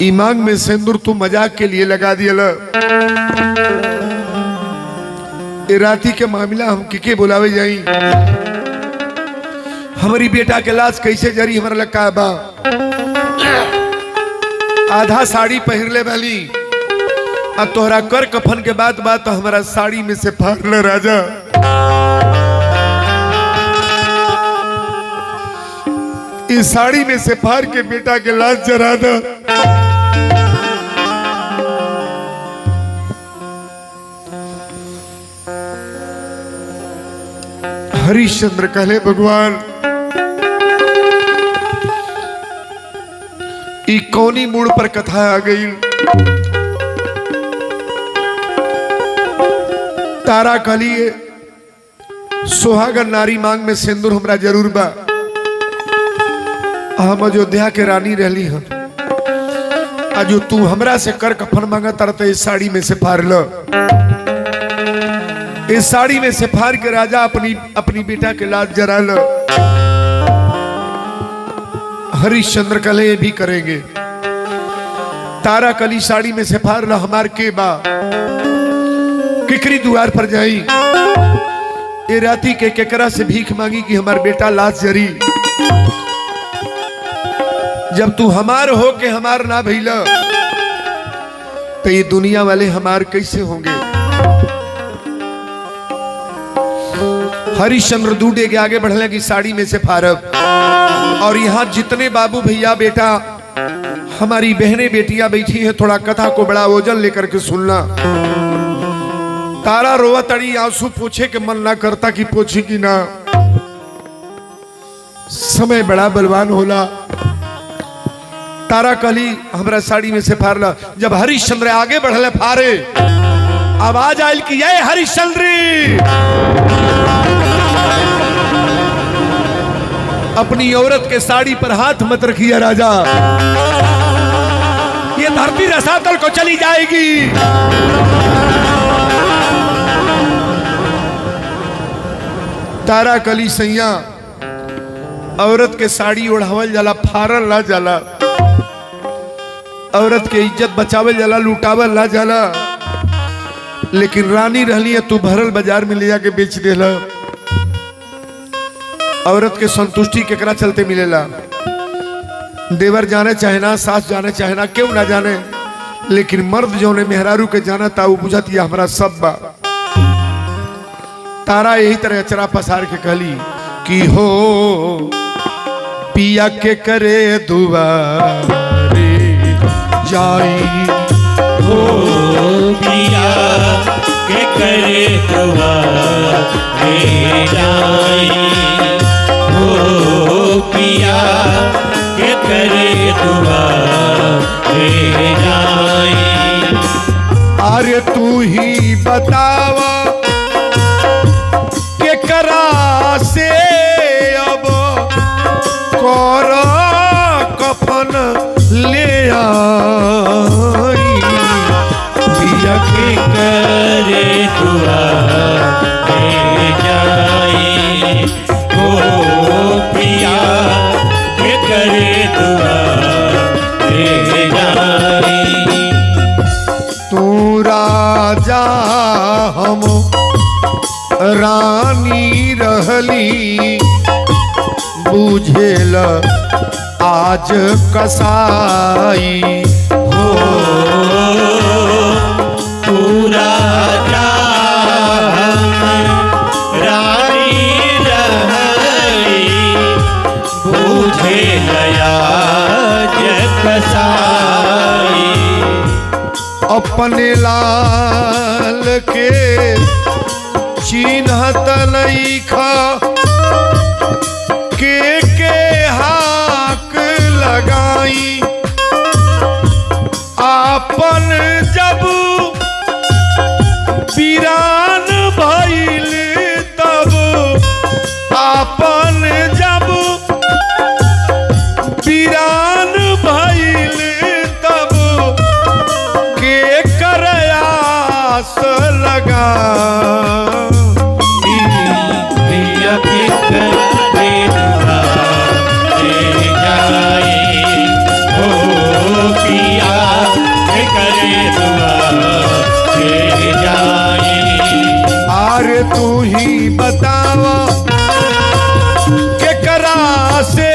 ईमान में सिंदूर तू मजाक के लिए लगा दिया। राती के मामला हम के बुलावे जाई? हमारी बेटा के लाश कैसे जरी हमारा लगा बा? आधा साड़ी पहनले वाली आ तोहरा कर कफन के बाद बात तो हमारा साड़ी में से फाड़ ले राजा। इस साड़ी में से फाड़ के बेटा के लाश जरा दो। हरिश्चंद्र कहले भगवान ई कौनी मूड पर कथा आ गई। तारा कहलिए सुहागन नारी मांग में सिंदूर हमरा जरूर बा। हम अयोध्या के रानी रहली हम। आज तू हमरा से कर कफन मांगा तर तो इस साड़ी में से फाड़ लो। इस साड़ी में से फाड़ के राजा अपनी बेटा के लाश जरा लो। हरिश्चंद्र कले ये भी करेंगे। तारा कली साड़ी में से फाड़ लो हमार के बा। किकरी द्वार पर जाई ये राती के केकरा से भीख मांगी कि हमार बेटा लाश जरी। जब तू हमार हो के हमार ना भइला तो ये दुनिया वाले हमार कैसे होंगे। हरिश्चंद्र दूडे के आगे बढ़ने की साड़ी में से फारब। और यहाँ जितने बाबू भैया बेटा हमारी बहनें बेटियां बैठी है थोड़ा कथा को बड़ा वजन लेकर के सुनना। तारा रोवा तड़ी आंसू पूछे के मन ना करता कि पूछी कि ना। समय बड़ा बलवान होला। तारा कली हमरा साड़ी में से फाड़ला। जब हरिश्चंद्र आगे बढ़ले फारे आवाज आयल कि ये हरिश्चंद्री अपनी औरत के साड़ी पर हाथ मत रखिए राजा। ये धरती रसातल को चली जाएगी। तारा कली सैया औरत के साड़ी ओढ़ावल जाला फारल ला जाला। औरत के इज्जत बचावल जाला लुटावल ला जाला। लेकिन रानी रहली है तू भरल बाजार में ले जाके बेच देला। औरत के संतुष्टि केकरा चलते मिलेला। देवर जाने चाहे ना सास जाने चाहे ना क्यों ना जाने लेकिन मर्द जो ने मेहरारू के जाना था वो बुझत या हमारा सब बा। तारा यही तरह अचरा पसार के कहली कि हो पिया के करे दुआरे जाई। हो पिया के करे दुआरे जाई। हो पिया के करे दुआरे जाई। अरे तू ही बतावा के करा से अब कर कफन ले आई। पिया के करे दुआरे जाई। हो पिया के करे दुआरे जाई। तू राजा हम रानी रहली बुझेल आज कसाई। हो तू राजा रानी रहली बूझे लया कसाई। अपने लाल के चिन्हत नइखा के हाक लगाई। आपन जब वीरान भइल तब आपन जब वीरान भइल तब के करयास लगा। पिया के करे दुआरे जाई। हो पिया के करे दुआरे जाई। आरे तू ही बतावा के करा से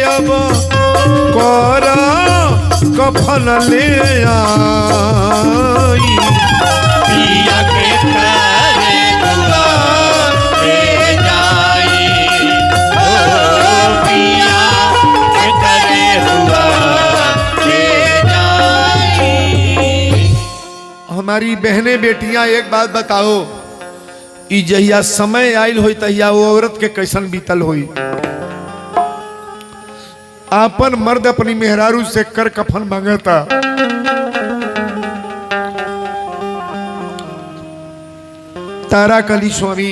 अब कर कफन ले आई। पिया के करे दुआरे जाई। हो पिया के करे दुआरे जाई। हमारी बहनें बेटियां एक बात बताओ ई जहिया समय आयल होई तहिया वो औरत के कैसन बीतल होई। आपन मर्द अपनी मेहरारू से कर कफन मांगता, तारा कली स्वामी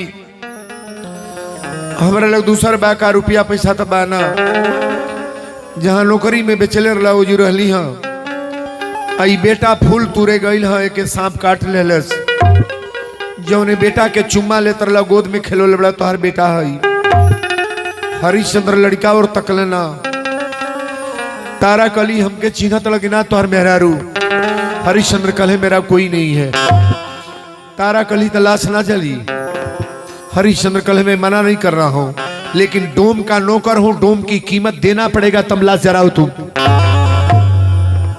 हमारा लग दूसर बा का रुपया पैसा तो बाना, जहाँ नौकरी में बेचले रहा वो जो रहली हाँ, आई बेटा फूल तुरे गईल हाँ, एक सांप काट लेलस, जौने बेटा के चुम्मा लेतर ला गोद में खेलो लबड़ा तोहर बेटा है। हरिश्चंद्र लड़का और तकलना, तारा कली हमके चिन्हत लगिना तोहर मेहरारू। हरिश्चंद्र कले मेरा कोई नहीं है। तारा कली तलाश ना चली। हरिश्चंद्र कले मैं मना नहीं कर रहा हूं, लेकिन डोम का नौकर हूं, डोम की कीमत देना पड़ेगा, तब लाश जराओ तुम।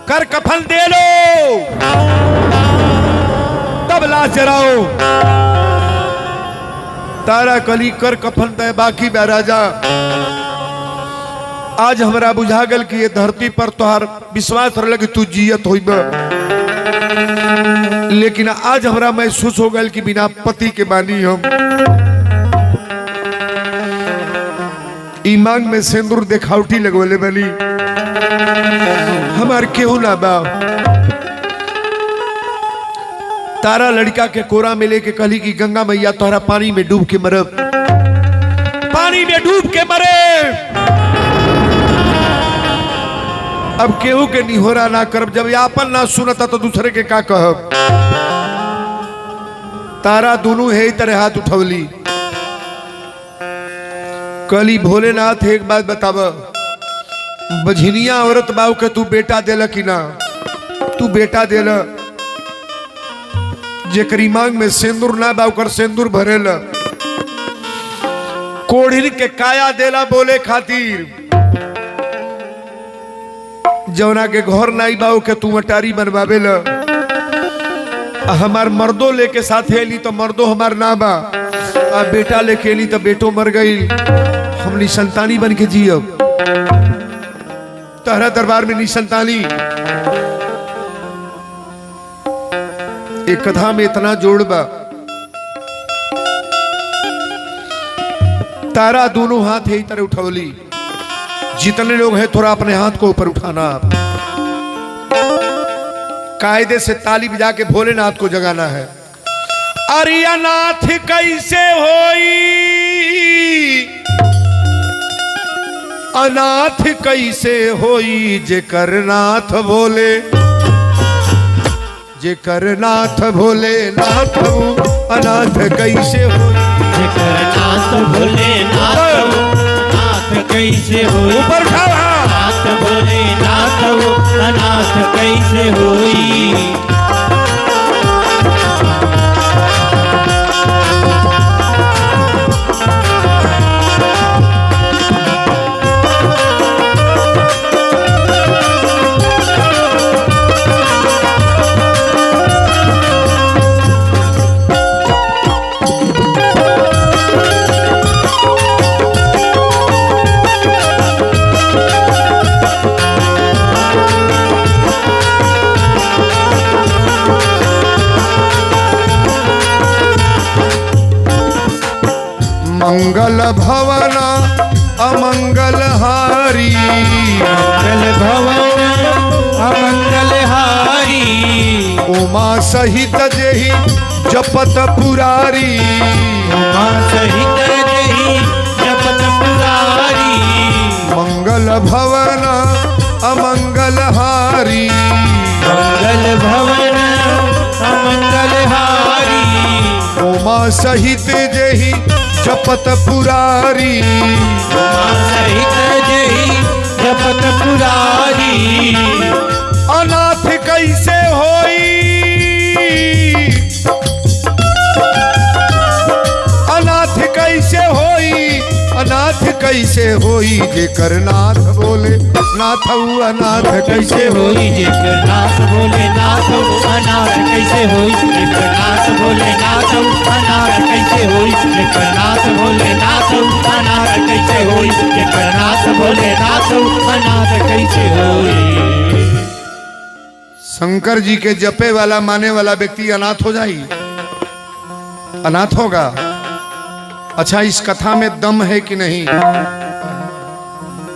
कर कफन दे लो तब लाश जराओ। तारा कली कर कफन दे बाकी बे राजा। आज हमरा बुझा गल कि ये धरती पर तोहार विश्वास रह कि तू जियत होइब, लेकिन आज हमरा महसूस हो गल कि बिना पति के बानी हम। ई मांग में सिंदूर देखावटी लगवले बनी, हमार केहू ना बा। तारा लड़का के कोरा में लेके कहली कि गंगा मैया तोहरा पानी में डूब के मरब, पानी में डूब के मरे। अब केहू के निहोरा ना करब, जब यापन ना सुनता तो दूसरे के का कहब। तारा दोनों है तरह हाथ उठवली, कली भोलेनाथ एक बात बताब, बझनिया औरत बाऊ के तू बेटा देला कि ना? तू बेटा देला, जेकरी मांग में सिंदूर ना बाऊ कर सिंदूर भरेला, कोढ़िन के काया देला बोले खातिर, जौना के घर नाई बाऊ के तू अटारी बनवावेला। हमार मर्दों लेके साथ हेली तो मर्दों हमार ना बा, आ बेटा लेके एली तो बेटो मर गई, हम निसंतानी बन के जियब। तहरा दरबार में निसंतानी। एक कथा में इतना जोड़ बा। तारा दोनों हाथ यही तरह उठवली, जितने लोग हैं थोड़ा अपने हाथ को ऊपर उठाना, कायदे से ताली बजा के भोलेनाथ को जगाना है। अरियानाथ कैसे होई, अनाथ कैसे होई, जेकर नाथ भोले, जेकर नाथ भोले नाथ अनाथ कैसे होई, जेकर नाथ भोले नाथ कैसे होई, ऊपर उठाओ नाथ भोले नाथ अनाथ कैसे होई। मंगल भवना अमंगल हारी, मंगल भवन अमंगल हारी, उमा सहित जेहि जपत पुरारी, उमा सहित जेहि जपत पुरारी। मंगल भवना अमंगल हारी, मंगल भवन अमंगल हारी, उमा सहित जेहि जपत पुरारी, उमा सहित जेहि जपत पुरारी। अनाथ कैसे होई, अनाथ कैसे होई, अनाथ कैसे होई, जेकर नाथ बोले नाथ अनाथ कैसे होई, जेकर नाथ भोले नाथ अनाथ कैसे होई, जेकर नाथ भोले नाथ अनाथ कैसे होई, जेकर नाथ भोले नाथ अनाथ कैसे होई, जेकर नाथ भोले नाथ अनाथ कैसे होई। शंकर जी के जपे वाला माने वाला व्यक्ति अनाथ हो जाए, अनाथ होगा। अच्छा, इस कथा में दम है कि नहीं?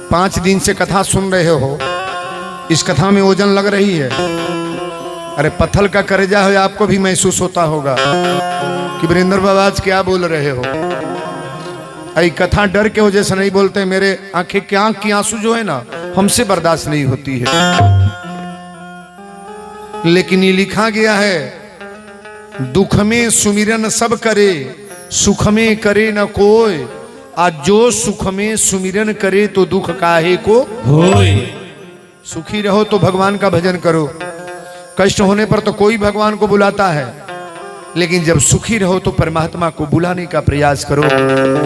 5 दिन से कथा सुन रहे हो, इस कथा में वजन लग रही है? अरे पत्थर का करेजा है, आपको भी महसूस होता होगा कि वीरेंद्र बाबा आज क्या बोल रहे हो। आई कथा डर के वजह से नहीं बोलते, मेरे आंखें की आंख की आंसू जो है ना, हमसे बर्दाश्त नहीं होती है। लेकिन ये लिखा गया है, दुख में सुमिरन सब करे, सुख में करे न कोई। आज जो सुख में सुमिरन करे तो दुख काहे को होय। सुखी रहो तो भगवान का भजन करो, कष्ट होने पर तो कोई भगवान को बुलाता है, लेकिन जब सुखी रहो तो परमात्मा को बुलाने का प्रयास करो।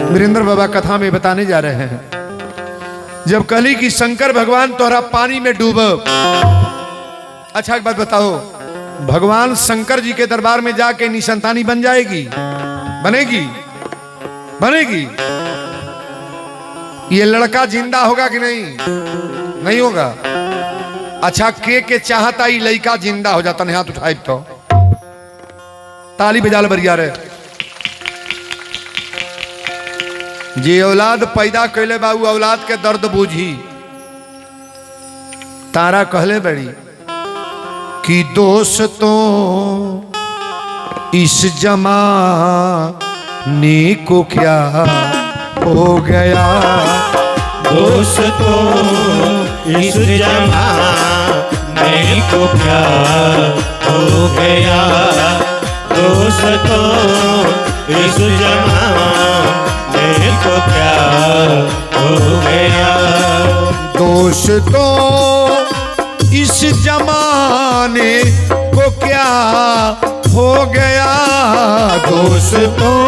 वीरेंद्र बाबा कथा में बताने जा रहे हैं, जब कहली कि शंकर भगवान तोहरा पानी में डूबब। अच्छा एक बात बताओ, भगवान शंकर जी के दरबार में जाके निसंतानी बन जाएगी? बनेगी? बनेगी? ये लड़का जिंदा होगा कि नहीं? नहीं होगा। अच्छा, के चाहता ही लड़का जिंदा हो जाता? नहीं, हाथ उठाए तो ताली बजाल बरिया रे। जे औलाद पैदा कैले बाबू, औलाद के दर्द बूझी। तारा कहले बड़ी कि दोस्तों इस जमाने को क्या हो गया, दोस्तों इस जमाने को क्या हो गया, दोस्तों इस जमाने को क्या हो गया, दोस्तों इस जमाने को क्या हो गया, दोस्तों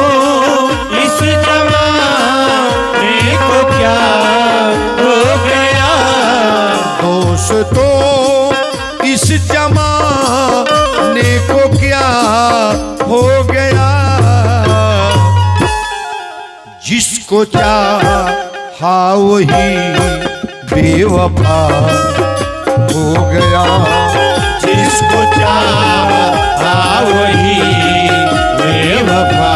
इस जमाने को क्या हो गया, दोस्तों इस जमाने को क्या हो गया, जिसको चाहा वही बेवफा हो गया, जिसको चाहा वही बेवफा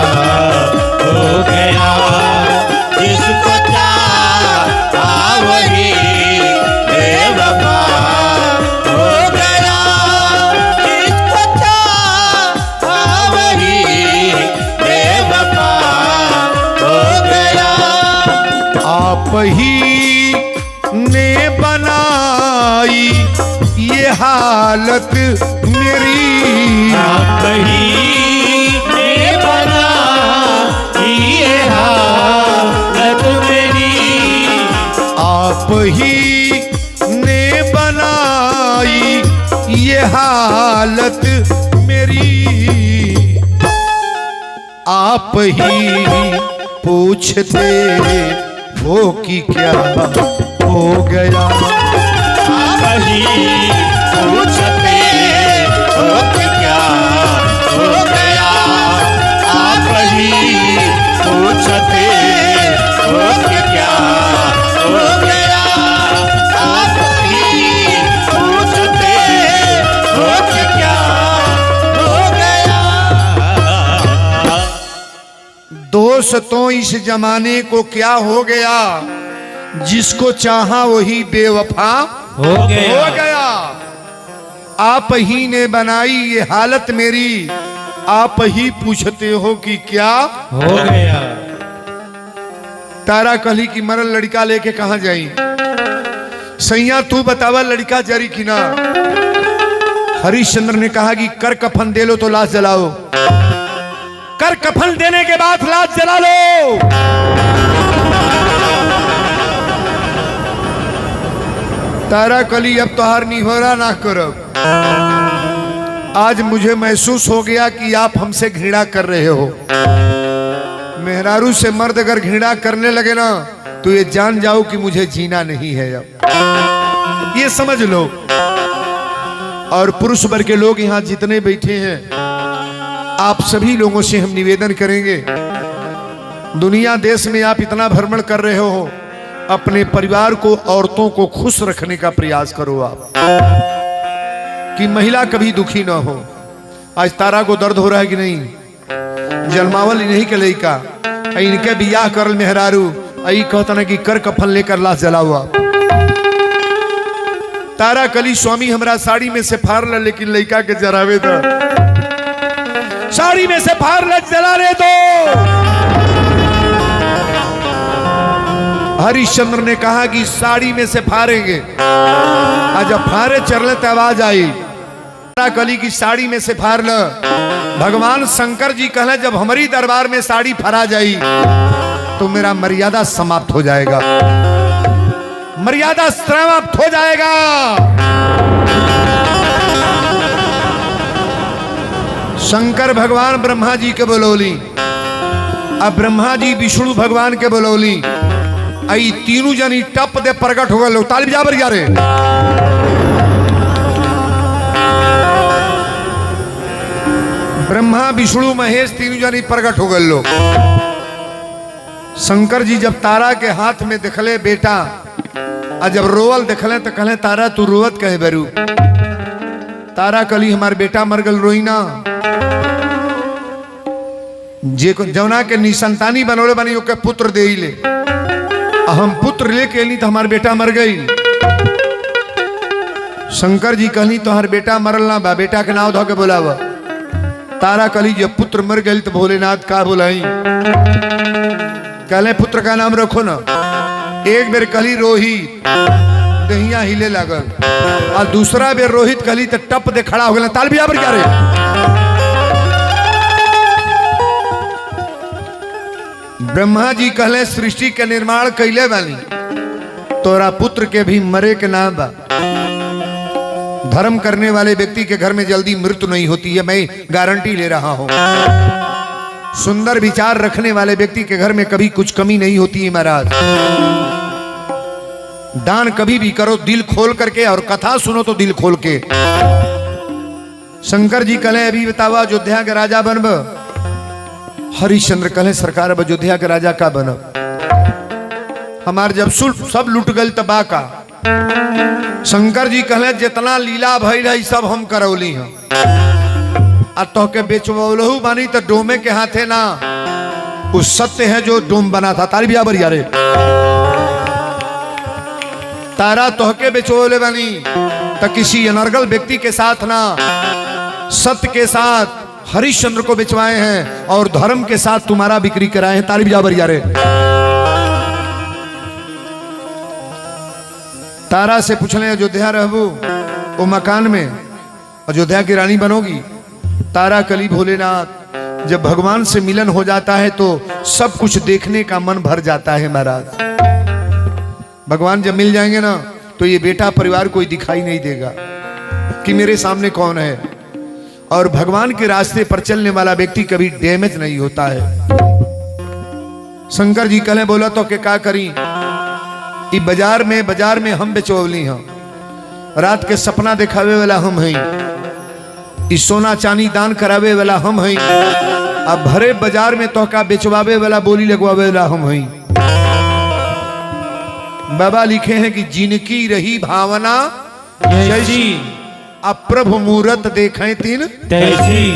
हो गया, जिसको चाहा वही बेवफा हो गया, जिसको चाहा वही बेवफा हो गया। आप ही ने बनाई ये हालत मेरी, आप ही ने बनाई ये हालत मेरी, आप ही ने बनाई ये हालत मेरी, आप ही पूछते हो कि क्या हो गया, आप ही पूछते हो कि क्या हो गया, आप ही पूछते हो कि क्या हो गया, आप ही पूछते हो कि क्या हो गया। दोस्तों इस जमाने को क्या हो गया, जिसको चाहा वही बेवफा हो गया। आप ही ने बनाई ये हालत मेरी, आप ही पूछते हो कि क्या हो गया। तारा कहली कि मरल लड़का लेके कहां जाई? सैया तू बतावा लड़का जरी कि ना? हरिश्चंद्र ने कहा कि कर कफन दे लो तो लाश जलाओ, कर कफन देने के बाद लाश जला लो। तारा कली अब तो हार नहीं हो रहा ना करब। आज मुझे महसूस हो गया कि आप हमसे घृणा कर रहे हो। मेहरारू से मर्द अगर घृणा करने लगे ना तो ये जान जाओ कि मुझे जीना नहीं है, अब ये समझ लो। और पुरुष वर्ग के लोग यहाँ जितने बैठे हैं, आप सभी लोगों से हम निवेदन करेंगे, दुनिया देश में आप इतना भ्रमण कर रहे हो, अपने परिवार को, औरतों को खुश रखने का प्रयास करो आप, कि महिला कभी दुखी ना हो। आज तारा को दर्द हो रहा है कि नहीं? जन्मावल नहीं के लड़का इनके बियाह करल मेहरारू आई कहता ना कि कर कफन लेकर लाश जला हुआ। तारा कली स्वामी हमरा साड़ी में से फाड़ ल, लेकिन लड़का के जरावे दो, साड़ी में से फाड़ ल, जला ले दो। हरिश्चंद्र ने कहा कि साड़ी में से फाड़ेंगे, आज जब फाड़े चरले तो आवाज आई, तारा कली की साड़ी में से फाड़ ल। भगवान शंकर जी कहले जब हमारी दरबार में साड़ी फरा जाई तो मेरा मर्यादा समाप्त हो जाएगा, मर्यादा समाप्त हो जाएगा। शंकर भगवान ब्रह्मा जी के बोलौली, अब ब्रह्मा जी विष्णु भगवान के बोलौली, आई तीनों जनी टप दे प्रकट हो गए। ताली बजा बर रे। ब्रह्मा विष्णु महेश तीनों जनी प्रकट हो गए लोग। शंकर जी जब तारा के हाथ में देखले बेटा, और जब रोवल देखले तो कहले तारा तू रोवत कहे बेरू। तारा कली हमार बेटा मर गल रोई ना, जे को जौना के निसंतानी बनोले बनी ओके पुत्र दे ले, हम पुत्र लेके ली तो हमार बेटा मर गई। शंकर जी कहली तो हर बेटा मरल ना बा, बेटा के नाम धो के बोलावा। तारा कली जब पुत्र मर गई तो भोलेनाथ का बोलाई, कहले पुत्र का नाम रखो ना। एक बेर कली रोहित, दहिया हिले लगल, और दूसरा बेर रोहित कली तो टप दे खड़ा हो गया। ताल बजा बर क्या रे। ब्रह्मा जी कहले सृष्टि के निर्माण कैले बानी, तोरा पुत्र के भी मरे के नाम बा। धर्म करने वाले व्यक्ति के घर में जल्दी मृत्यु नहीं होती है, मैं गारंटी ले रहा हूं। सुंदर विचार रखने वाले व्यक्ति के घर में कभी कुछ कमी नहीं होती है महाराज। दान कभी भी करो दिल खोल करके, और कथा सुनो तो दिल खोल के। शंकर जी कहले अभी बताओ अयोध्या के राजा बनब। हरिश्चंद्र कहले सरकार अब अयोध्या के राजा का बनब, हमार जब सब लुट गल तबा का। शंकर जी कहले जितना लीला भइल है सब हम करौली हैं, आ तो के बेचवलहू बानी तो डोमे के हाथे ना, उस सत्य है जो डोम बना था। तारी बिया बरिया रे। तारा तोहके बेचवले बानी तो किसी अनर्गल व्यक्ति के साथ ना, सत्य के साथ हरिश्चंद्र को बेचवाए हैं और धर्म के साथ तुम्हारा बिक्री कराए हैं। तारी बिया बरिया रे। तारा से पूछले अयोध्या रहबू, वो मकान में अयोध्या की रानी बनोगी। तारा कली भोलेनाथ जब भगवान से मिलन हो जाता है तो सब कुछ देखने का मन भर जाता है महाराज। भगवान जब मिल जाएंगे ना तो ये बेटा परिवार कोई दिखाई नहीं देगा कि मेरे सामने कौन है। और भगवान के रास्ते पर चलने वाला व्यक्ति कभी डैमेज नहीं होता है। शंकर जी कहले बोला तो के का करी, बाजार में हम बेचवली हैं, रात के सपना दिखावे वाला हम हैं, इस सोना चांदी दान करावे वाला हम हैं, अब भरे बाजार में तो का बेचवावे वाला बोली लगवावे वाला हम हैं। बाबा लिखे हैं कि जिनकी रही भावना जैसी, अब प्रभु मूरत देखें तीन तैसी,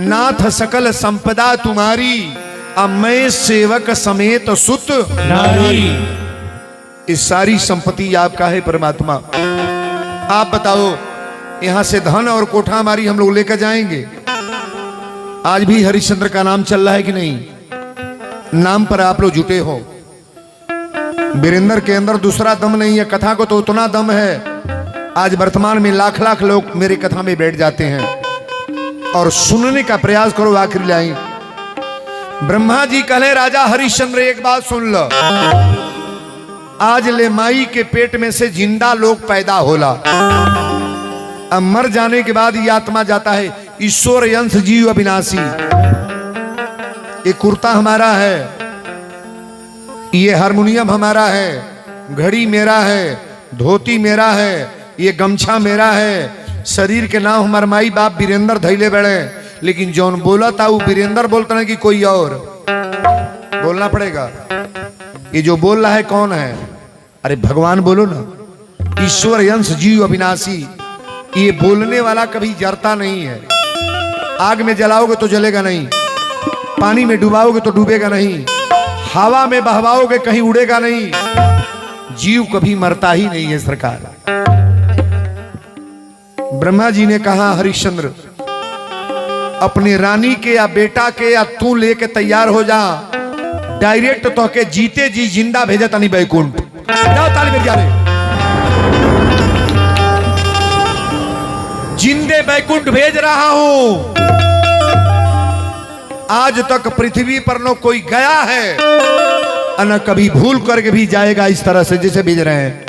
नाथ सकल संपदा तुम्हारी, अब मैं सेवक समेत सुत नारी। इस सारी संपत्ति आपका है परमात्मा। आप बताओ यहां से धन और कोठा हमारी हम लोग लेकर जाएंगे। आज भी हरिश्चंद्र का नाम चल रहा है कि नहीं? नाम पर आप लोग जुटे हो। वीरेंद्र के अंदर दूसरा दम नहीं है, कथा को तो उतना दम है। आज वर्तमान में लाख लाख लोग मेरे कथा में बैठ जाते हैं और सुनने का प्रयास करो, आखिर लाई। ब्रह्मा जी कहले राजा हरिश्चंद्र एक बात सुन लो, आज ले माई के पेट में से जिंदा लोग पैदा होला, अब मर जाने के बाद ये आत्मा जाता है। ईश्वर अंश जीव अविनाशी। ये कुर्ता हमारा है, ये हारमोनियम हमारा है, घड़ी मेरा है, धोती मेरा है, ये गमछा मेरा है। शरीर के नाम हमारे माई बाप वीरेंद्र धैले बड़े, लेकिन जौन बोला था वो वीरेंद्र बोलता है कि कोई और बोलना पड़ेगा। ये जो बोल रहा है कौन है? अरे भगवान बोलो ना। ईश्वर अंश जीव अविनाशी। ये बोलने वाला कभी जरता नहीं है, आग में जलाओगे तो जलेगा नहीं। पानी में डुबाओगे तो डूबेगा नहीं, हवा में बहवाओगे कहीं उड़ेगा नहीं, जीव कभी मरता ही नहीं है सरकार। ब्रह्मा जी ने कहा हरिश्चंद्र अपने रानी के या बेटा के या तू लेके तैयार हो जा, डायरेक्ट तो के जीते जी जिंदा भेजा तनी बैकुंठ। जाओ ताली बजा रहे, जिंदे बैकुंठ भेज रहा हूं। आज तक पृथ्वी पर न कोई गया है और न कभी भूल करके भी जाएगा इस तरह से जैसे भेज रहे हैं।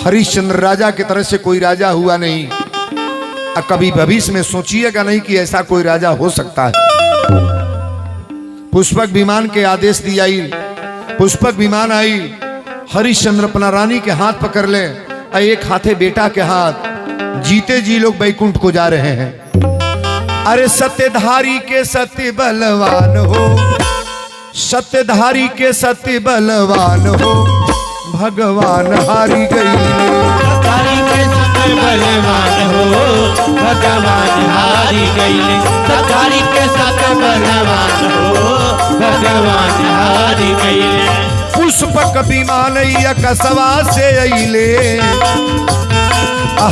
हरिश्चंद्र राजा की तरह से कोई राजा हुआ नहीं, और कभी भविष्य में सोचिएगा नहीं कि ऐसा कोई राजा हो सकता है। पुष्पक विमान के आदेश दिया, पुष्पक विमान आई, हरिश्चंद्र अपना रानी के हाथ पकड़ ले और एक हाथे बेटा के हाथ, जीते जी लोग बैकुंठ को जा रहे हैं। अरे सत्यधारी के सत्य बलवान हो, सत्यधारी के सत्य बलवान हो, भगवान हारी गई। सत्तारी के सत्य बलवान हो, भगवान हारी गई। सत्तारी के सत्य बलवान हो, भगवान हारी गई। पुष्पक विमान कसवा से अइले,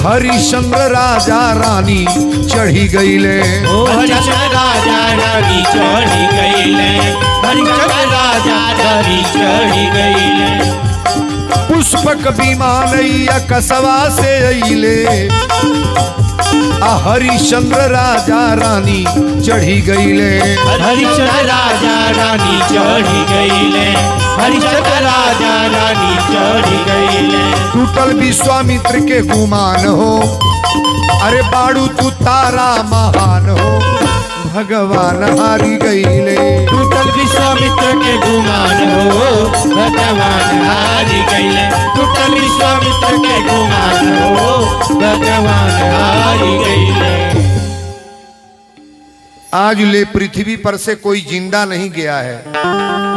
हरिश्चंद्र राजा रानी चढ़ी गईले। हरिश्चंद्र राजा रानी चढ़ी गईले, हरिश्चंद्र राजा रानी चढ़ी गईले। पुष्पक विमान कसवा से अइले, हरिश्चंद्र राजा रानी चढ़ी गईले। हरिश्चंद्र राजा रानी चढ़ी गईले, हरिश्चंद्र राजा रानी चढ़ी गईले। टूटल विश्वामित्र के गुमान हो, अरे बाड़ू तू तारा महान हो, भगवान हारी गईले। टूटल विश्वामित्र के गुमान हो, भगवान हारी गईले। टूटल विश्वामित्र के गुमान हो, भगवान हारी गईले। आज ले पृथ्वी पर से कोई जिंदा नहीं गया है,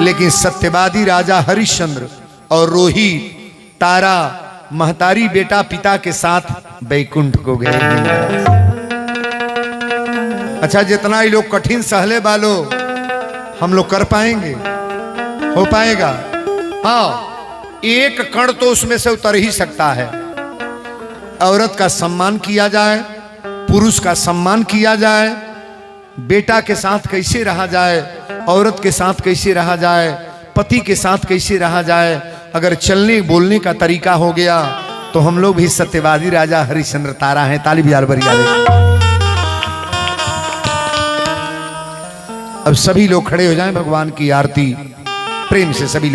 लेकिन सत्यवादी राजा हरिश्चंद्र और रोहित, तारा, महतारी बेटा पिता के साथ बैकुंठ को गए हैं। अच्छा, जितना ही लोग कठिन सहले वालो हम लोग कर पाएंगे, हो पाएगा? हाँ, एक कण तो उसमें से उतर ही सकता है। औरत का सम्मान किया जाए, पुरुष का सम्मान किया जाए, बेटा के साथ कैसे रहा जाए, औरत के साथ कैसे रहा जाए, पति के साथ कैसे रहा जाए, अगर चलने बोलने का तरीका हो गया तो हम लोग भी सत्यवादी राजा हरिश्चंद्र तारा हैं। ताली बजा बरिया। अब सभी लोग खड़े हो जाएं, भगवान की आरती प्रेम से सभी लोग